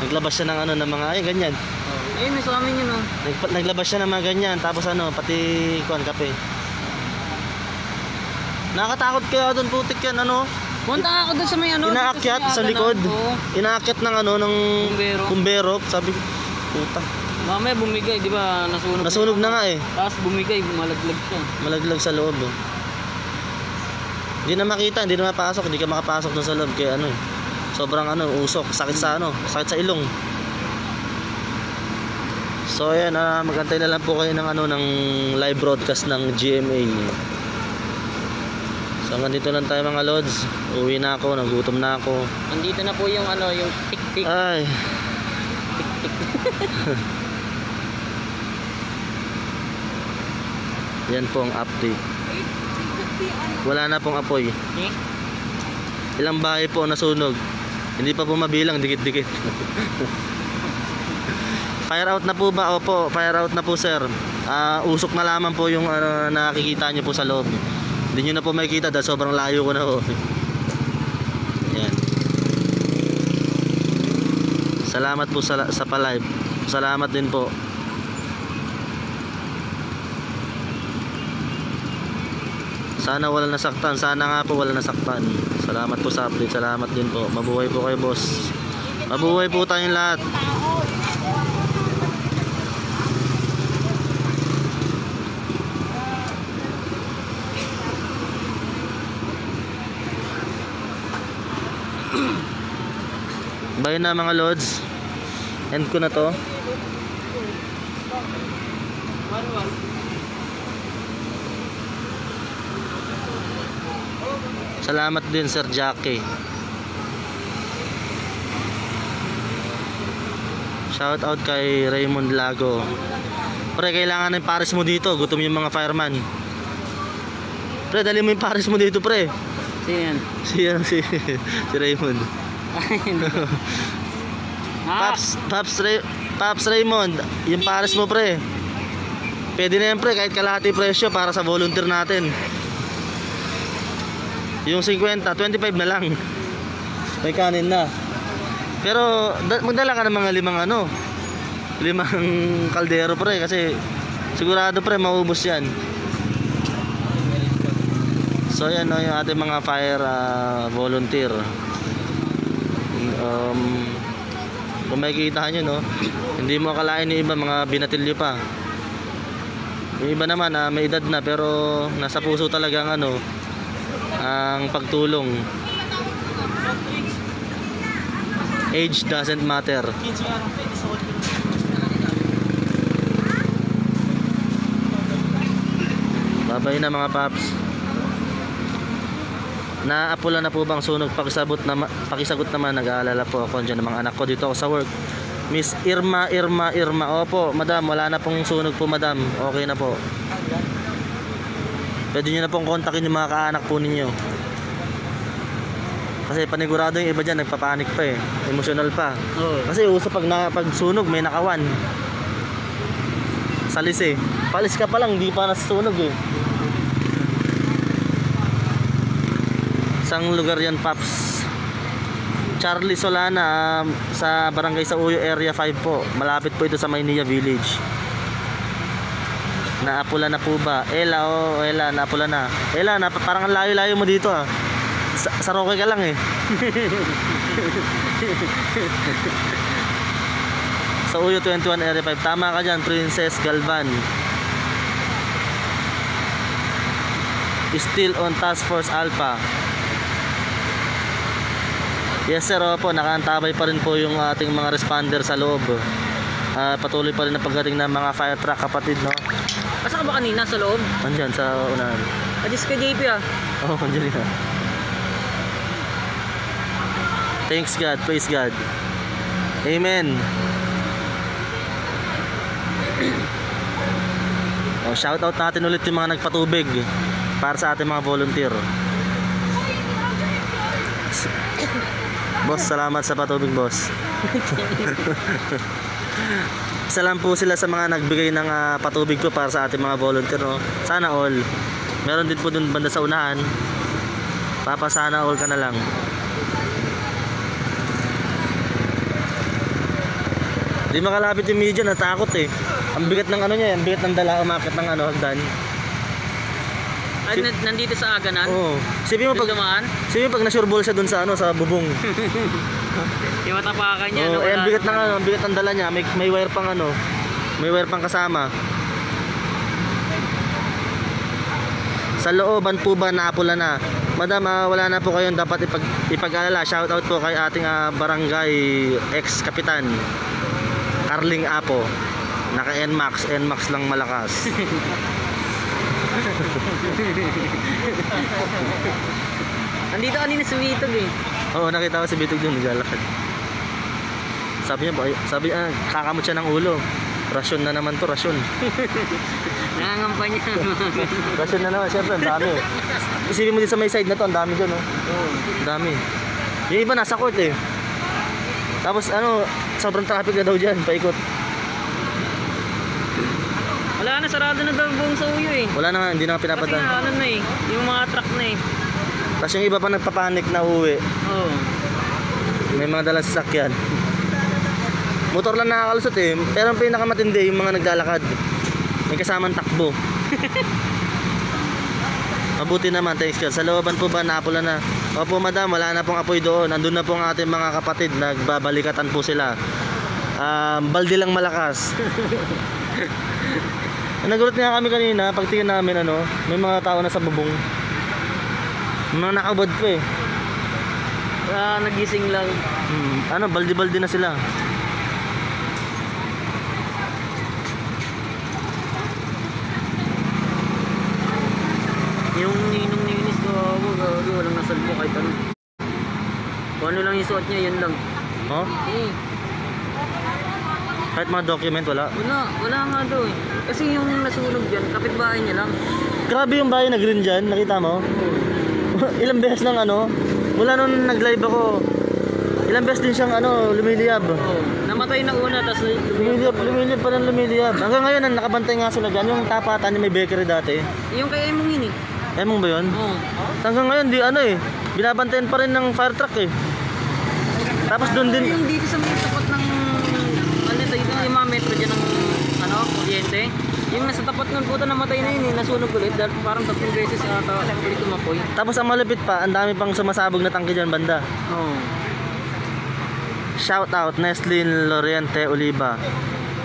A: Naglabas siya ng ano, ng mga, ay ganyan.
B: Ayun, may sa amin yun oh.
A: Naglabas siya ng mga ganyan, tapos ano, pati kuan kape. Nakakatakot kaya doon, putik yan, ano?
B: Punta ako doon sa may ano.
A: Inaakyat
B: dito
A: sa likod.
B: Oo.
A: Inaakyat ng ano, ng
B: Bumbero.
A: kumbero. Sabi ko, puta.
B: Mamaya bumigay, di ba? Nasunog.
A: Nasunog na nga eh.
B: Tapos bumigay, malaglag siya.
A: Malaglag sa loob. Oh. Hindi na makita, hindi na mapasok, hindi ka makapasok doon sa loob kaya ano eh. Sobrang ano, usok, sakit sa ano, sakit sa ilong. So ayan, magantay na lang po kayo ng ano ng live broadcast ng GMA. So hanggang dito lang tayo mga lods. Uwi na ako, nagutom na ako.
B: Andito na po yung ano, yung tik-tik.
A: Ay. Yan po ang update. Wala na pong apoy. Ilang bahay po nasunog. Hindi pa po mabilang, dikit-dikit. Fire out na po ba? Opo, fire out na po sir. Usok na lamang po yung nakikita nyo po sa loob. Hindi nyo na po makikita dahil sobrang layo ko na po. Yan. Salamat po sa pa-live. Salamat din po. Sana wala nasaktan. Sana nga po wala nasaktan. Salamat po sa update. Salamat din po. Mabuhay po kayo boss. Mabuhay po tayong lahat. Bye na mga lods. End ko na to. Salamat din Sir Jackie. Shout out kay Raymond Lago. Pre, kailangan ng pares mo dito. Gutom yung mga fireman. Pre, dali mo yung pares mo dito, pre.
B: Sino yan?
A: Si Raymond. Paps Raymond, yung pares mo, pre. Pwede na yan, pre, kahit kalahati presyo para sa volunteer natin. Yung 50, 25 na lang. May kanin na. Pero magdala ka ng mga limang kaldero, pre, kasi sigurado, pre, maubos yan. So yan, no, yung ating mga fire volunteer. Kung makikita nyo, no, hindi mo akalain yung iba mga binatilyo pa. Yung iba naman may edad na pero nasa puso talagang ano ang pagtulong. Age doesn't matter. Babay na mga paps. Naapula na po bang sunog? Pakisagot naman, nag-aalala po ako dyan ng mga anak ko dito ako sa work. Miss Irma. Opo, madam, wala na pong sunog po, madam. Okay na po. Pwede nyo na pong kontakin yung mga kaanak po ninyo. Kasi panigurado yung iba dyan, nagpapanik pa eh. Emotional pa.
B: Oo.
A: Kasi uso pag sunog, may nakawan. Salis eh. Palis ka pa lang, hindi pa nasusunog eh. Isang lugar yan, Paps. Charlie Solana, sa barangay sa Uyo, area 5 po. Malapit po ito sa Maynila Village. Naapula na po ba? Ela, oh, Ela, naapula na. Ela, parang ang layo-layo mo dito ah. Sa Roque ka lang eh. Sa Uyo 21 area 5. Tama ka dyan, Princess Galvan. Still on Task Force Alpha. Yes sir, opo, nakaantabay pa rin po yung ating mga responder sa loob. Patuloy pa rin ang pagdating ng mga fire truck, kapatid, no?
B: Asa ka ba kanina sa loob?
A: Andyan, sa unahan.
B: Adis ka JP ah.
A: Oo, andyan na. Thanks God, praise God. Amen. Shout out natin ulit yung mga nagpatubig para sa ating mga volunteer. Boss, salamat sa patubig, boss. Isa lang po sila sa mga nagbigay ng patubig po para sa ating mga volunteer, no? Sana all. Meron din po dun banda sa unahan. Papa, sana all ka na lang. Di makalapit yung media, natakot eh. Ang bigat ng ano niya, ang bigat ng dala, umakit ng ano, hagdan.
B: Ay, nandito sa aganan?
A: Oo. Sipin mo pag na-sureball siya dun sa ano, sa bubong.
B: Yung matapakan niya.
A: Oo, ang bigat ng ano, ang bigat ng dala niya, may wire pang ano, may wire pang kasama. Sa looban po ba naapula na? Madam, wala na po kayong dapat ipag-alala. Shout out po kay ating barangay ex-kapitan Carling Apo. Naka NMAX lang malakas.
B: Nandito kanina si Bitog eh.
A: Oo, nakita ko si Bitog dun, naglalakad. Sabi niya, kakamot siya ng ulo. Rasyon na naman to, rasyon.
B: Nangangampa niya.
A: Rasyon na naman, syempre, ang dami. Isipin mo din sa may side na to, ang dami dyan, oh. Ang dami. Yung iba nasa court eh. Tapos ano, sobrang traffic na daw dyan, paikot.
B: Wala na, sarado na daw buong sa Uyo eh.
A: Wala na nga, hindi na nga
B: Kasi
A: pinapadaan.
B: nga, ano na eh, yung mga truck na eh.
A: Tapos yung iba pa nagpapanik na uwi.
B: Oo.
A: May mga dalang sasakyan. Motor lang nakakalusot eh. Pero ang pinakamatindi yung mga naglalakad. May kasamang takbo. Mabuti naman, thanks God. Sa looban po ba naapula na? Opo madam, wala na pong apoy doon. Nandun na po ang ating mga kapatid. Nagbabalikatan po sila. Balde lang malakas. Nagulat nga kami kanina, pagtingin namin ano, may mga tao na sa bubong. Mga nakabod po eh.
B: Nagising lang.
A: Ano, balde-balde na sila.
B: Yung ninong ni Eunice ko, walang nasalbo kahit ano. Kung ano lang yung suot niya, yun lang.
A: Oh? Kahit mga document, wala?
B: Wala nga daw eh. Kasi yung nasunog dyan, kapitbahay niya lang.
A: Grabe yung bahay na green dyan, nakita mo? Ilang beses nang ano, mula nung nag-live ako, ilang beses din siyang ano, lumiliyab.
B: Namatay na una, tapos
A: Lumiliyab pa ng lumiliyab. Hanggang ngayon, nakabantay nga sila dyan. Yung tapatan yung may bakery dati.
B: yung kay Emong yun eh.
A: Emong ba yun?
B: Oo.
A: Hanggang ngayon, di ano eh, binabantayan pa rin ng fire truck eh. Tapos doon din,
B: Yung dito sa may tapat ng, ano ito, yung mga metro dyan ng, ano, kuryente. Yung nasa tapat nun puto, namatay na yun eh, nasunog ulit. Dahil parang 3 beses ulit tumapoy.
A: tapos ang malapit pa, ang dami pang sumasabog na tangke dyan banda.
B: Oo.
A: Shout out, Neslin Loriente Oliva.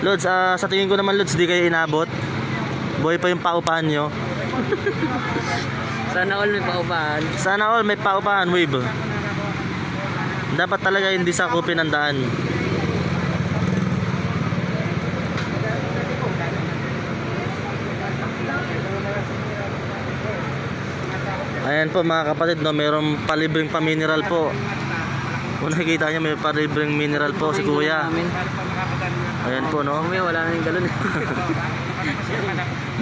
A: Lods, sa tingin ko naman Lods, di kayo inabot. Buhay pa yung paupahan nyo.
B: Sana all may paupahan.
A: Sana all may paupahan, wave. Dapat talaga hindi sakupin ang daan. Ayan po mga kapatid, no, mayroong palibreng pa-mineral po. Kung nakikita nyo, may palibreng mineral po si kuya. Ayan po, no.
B: Mamaya wala na yung galon.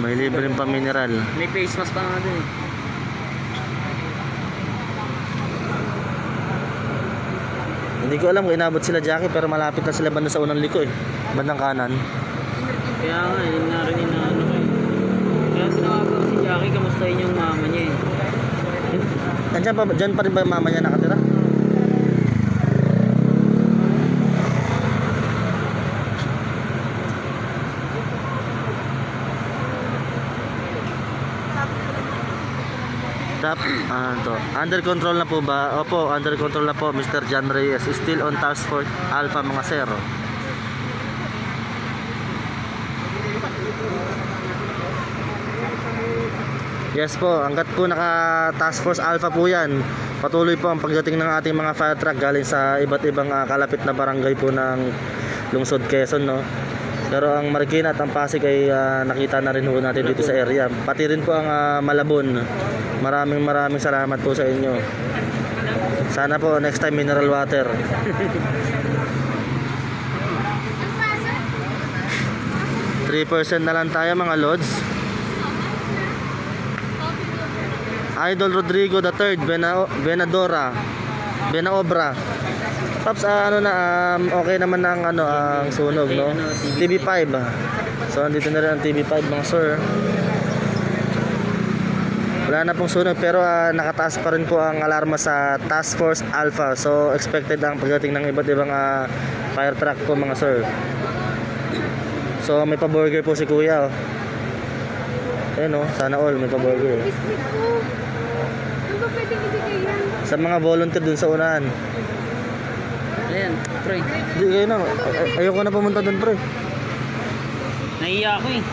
A: May libreng pa-mineral.
B: May face mask pa nga dun eh.
A: Hindi ko alam kung inabot sila Jackie, pero malapit na sila banda sa unang liko eh. Bandang kanan.
B: Kaya nga, yun nga rin inaano ko eh. Kaya tinawagan ko si Jackie, kamustahin yung mama niya eh.
A: Dyan pa rin ba yung mama niya nakatira? Under control na po ba? Opo, under control na po Mr. John Reyes. Still on task force Alpha mga sir. Yes po, hanggat po naka task force Alpha po yan, patuloy po ang pagdating ng ating mga fire truck galing sa iba't ibang kalapit na barangay po ng lungsod Quezon, no? Pero ang Marikina at ang Pasig ay nakita na rin po natin dito sa area. Pati rin po ang Malabon. Maraming salamat po sa inyo. Sana po next time mineral water. 3% na lang tayo mga lods. Idol Rodrigo III, Benaobra. Paps, okay naman ang ang sunog, no? TV5. So andito na rin ang TV5 mga sir. Wala na pong sunog pero nakataas pa rin po ang alarma sa Task Force Alpha. So expected ang pagdating ng iba't ibang fire truck po mga sir. So may pa-burger po si kuya, oh. Ayun, oh, sana all may pa-burger. Sa mga volunteer dun sa unahan.
B: Ayan, pre.
A: Hindi kayo na. Ayoko na pumunta dun, pre.
B: Nahiya ako eh.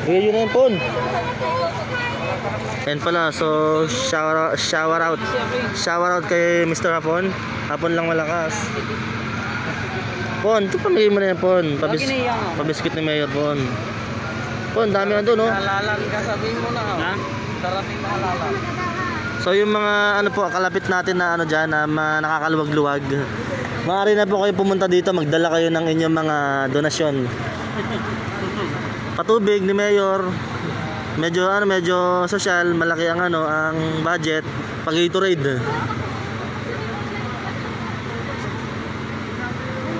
A: Yun na yung phone. Ayan pala, so shower out. Shower out kay Mr. Hapon. Hapon lang malakas. Pon, ito pamigay mo na yan, Pon. Pabiskit ni Mayor, Pon. Pon, dami na doon, no?
B: Halalan ka, sabihin mo na. Ha? Darating na halalan.
A: So yung mga kalapit natin na dyan na nakakaluwag-luwag, maaari na po kayo pumunta dito, magdala kayo ng inyong mga donasyon. Patubig ni Mayor, medyo social, malaki ang ang budget, pag Gatorade.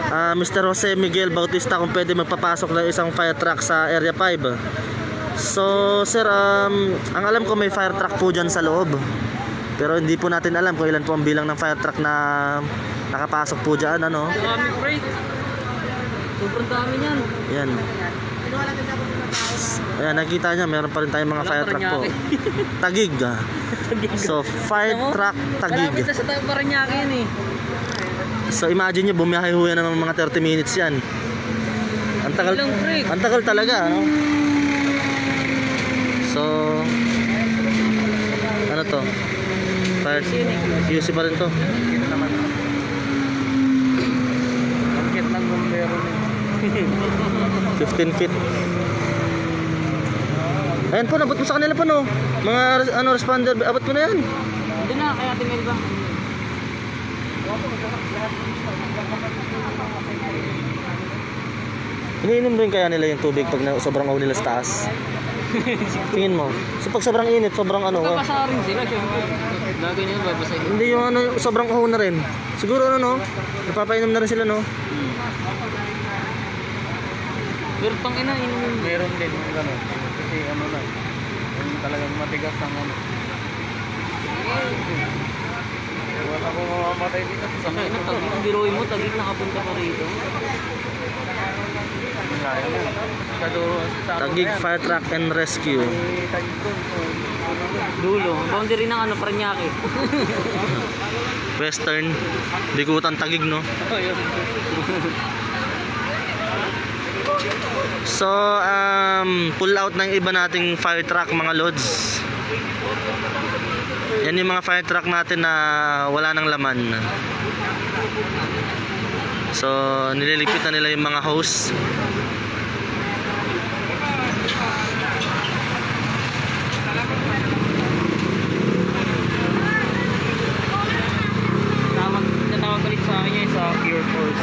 A: Mr. Jose Miguel Bautista, kung pwede magpapasok ng isang fire truck sa Area 5. So sir, ang alam ko may fire truck po dyan sa loob, pero hindi po natin alam kung ilan po ang bilang ng fire truck na nakapasok po dyan.
B: Dami, pre. Sobrang dami niyan.
A: Yan. Ayan, nakikita nyo, meron pa rin tayong mga fire truck po. Tagig. So fire truck Tagig.
B: Malapit na sa tayo Paranaque yan eh.
A: So imagine nyo, bumiyahe ho yan ng mga 30 minutes yan. Ang tagal talaga, no? So ano to? Fire UC pa rin to.
B: Ang kit ng bumbero niya.
A: 15 feet. Ayan po, nabot mo sa kanila po, no? Mga responder, abot mo na yan.
B: Hindi na, kaya tingin ba?
A: Iniinom rin kaya nila yung tubig pag sobrang uwi nila sa taas? Tingin mo. So pag sobrang init, sobrang
B: Babasa rin sila, syempre. Lagi nila babasahin.
A: Hindi yung sobrang uhaw na rin. Siguro napapainom na rin sila, no?
B: Pero tangina, inumin.
D: Meron din yung gano'n. Kasi yung talagang matigas ang wala ko mamamatay dito.
B: Sakay na, tagig. Biruin mo, tagig nakapunta pa rito.
A: Tagig Fire Truck and Rescue.
B: Dulo, boundary ng Paranaque.
A: Western, Bikutan, Tagig, no? So, pull out ng iba nating fire truck mga loads. Yan yung mga fire truck natin na wala nang laman. So, nililipit na nila yung mga hose.
B: Natawag ulit sa akin yung sa Pure Force.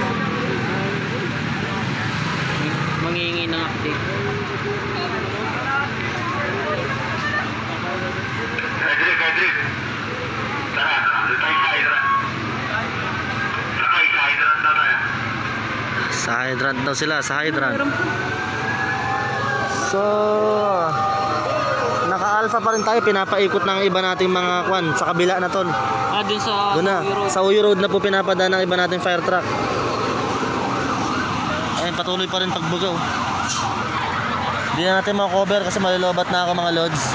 B: Mangingi ng update.
E: Edric. Tara, doon tayo sa hydrant. Sakay sa hydrant na tayo.
A: Naka-hydrant daw sila sa hydrant.
B: Meron pa.
A: So, naka-alpha pa rin tayo. Pinapaikot ng iba nating mga kwan sa kabila na tol.
B: Dun sa
A: Doon na.
B: Euro.
A: Sa Uyo Road na po pinapadaan ng iba nating fire truck. Ayun, patuloy pa rin pagbugaw. Hindi na natin makover kasi malilobat na ako mga lods.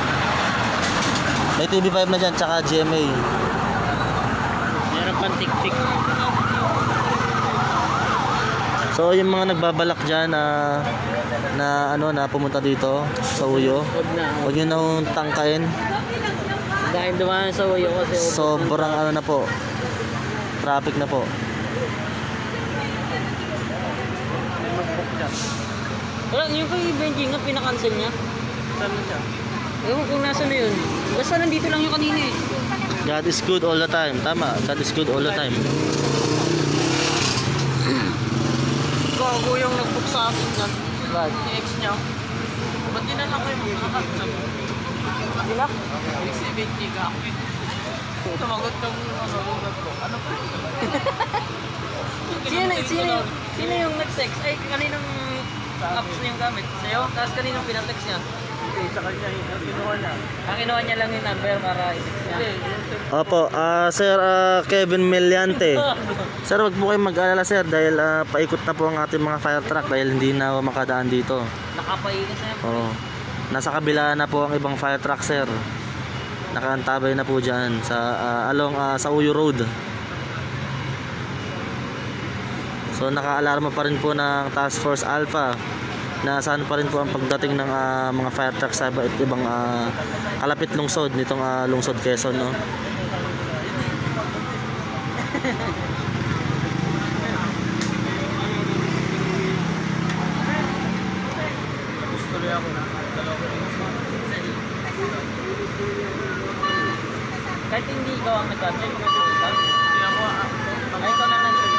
A: May TV5 na dyan, tsaka GMA.
B: Meron pang tik-tik.
A: So yung mga nagbabalak dyan na pumunta dito sa Uyo,
B: Huwag na.
A: huwag nyo nang tangkain.
B: Dahil dumaan sa Uyo kasi
A: Sobrang na po, traffic na po.
B: wala, yung kay Benji nga pinakancel niya.
D: Saan na siya?
B: Ewan kung nasa na yun. Basta nandito lang yung kanina eh.
A: God is good all the time. Tama, God is good all the time.
B: Gago yung nag-book sa akin dyan.
A: Right.
B: Yung ex niya. Ba't di na lang kayo makakakasal? Sila? Si Benji ka. Tumagot kang ano pa? Sino yung nag-text? Ay, kaninang apps na yung gamit? Sa'yo? Tapos kaninang pinatext niya?
D: Sa kanya, kinuha niya.
B: Kinuha niya lang yung number para i-text niya.
A: Opo, Sir Kevin Meliante. Sir, wag po kayong mag-alala sir dahil paikot na po ang ating mga fire truck dahil hindi na makadaan dito.
B: Nakapainis na yan.
A: Oo. Nasa kabila na po ang ibang fire truck sir. Nakaantabay na po dyan sa sa Uyo Road. So naka-alarma pa rin po ng Task Force Alpha na saan pa rin po ang pagdating ng mga fire truck sa ibang kalapit lungsod nitong lungsod Quezon, no?
B: Kahit hindi ikaw ang nag-cancel, mag-cancel ka? Hindi ako. Ay, ikaw na nag-cancel.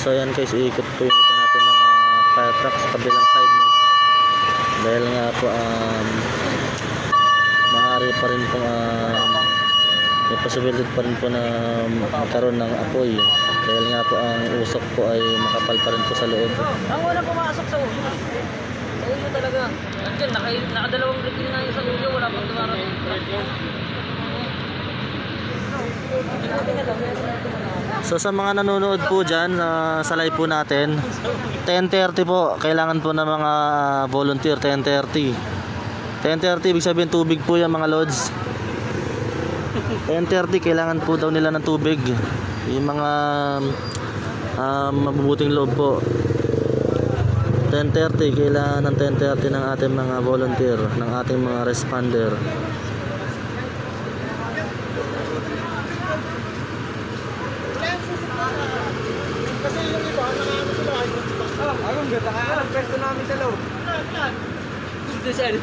A: So yan guys, iikot po yung iba natin mga fire truck sa kabilang side, no? Dahil nga po maaari pa rin po may possibility pa rin po na magkaroon ng apoy dahil nga po ang usok po ay makapal pa rin po sa loob.
B: Ang unang pumasok sa ulo. Sa ulo talaga. Diyan, nakadalawang breaking na yung sa ulo. Wala pang dumarating.
A: So sa mga nanonood po dyan sa live po natin, 10:30 po, kailangan po ng mga volunteer. 10:30 ibig sabihin tubig po yan mga lods. 10:30 kailangan po daw nila ng tubig yung mga mabubuting loob po. 10:30 kailangan ng 10:30 ng ating mga volunteer, ng ating mga responder.
D: Anong ganda ka? Anong pwesto namin sa loob?
B: Dito siya.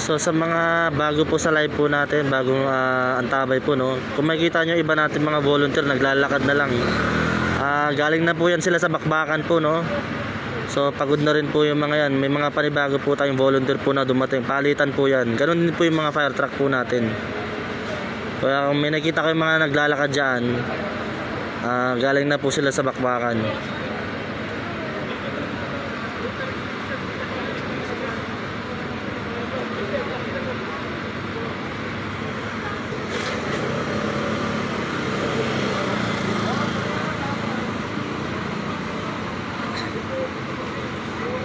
A: So sa mga bago po sa live po natin, bagong antabay po, no, kung makikita nyo iba natin mga volunteer naglalakad na lang, galing na po yan sila sa bakbakan po, no. So pagod na rin po yung mga yan. May mga panibago po tayong volunteer po na dumating, palitan po yan. Ganun din po yung mga fire truck po natin. Kaya kung may nakita kayong mga naglalakad dyan, galing na po sila sa bakbakan.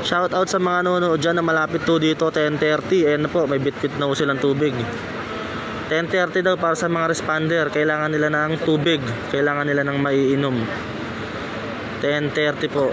A: Shout out sa mga nanonood dyan na malapit to dito. 10:30, ayan na po, may bitbit na po silang tubig. 10:30 daw para sa mga responder, kailangan nila ng tubig, kailangan nila ng maiinom. 10:30 po.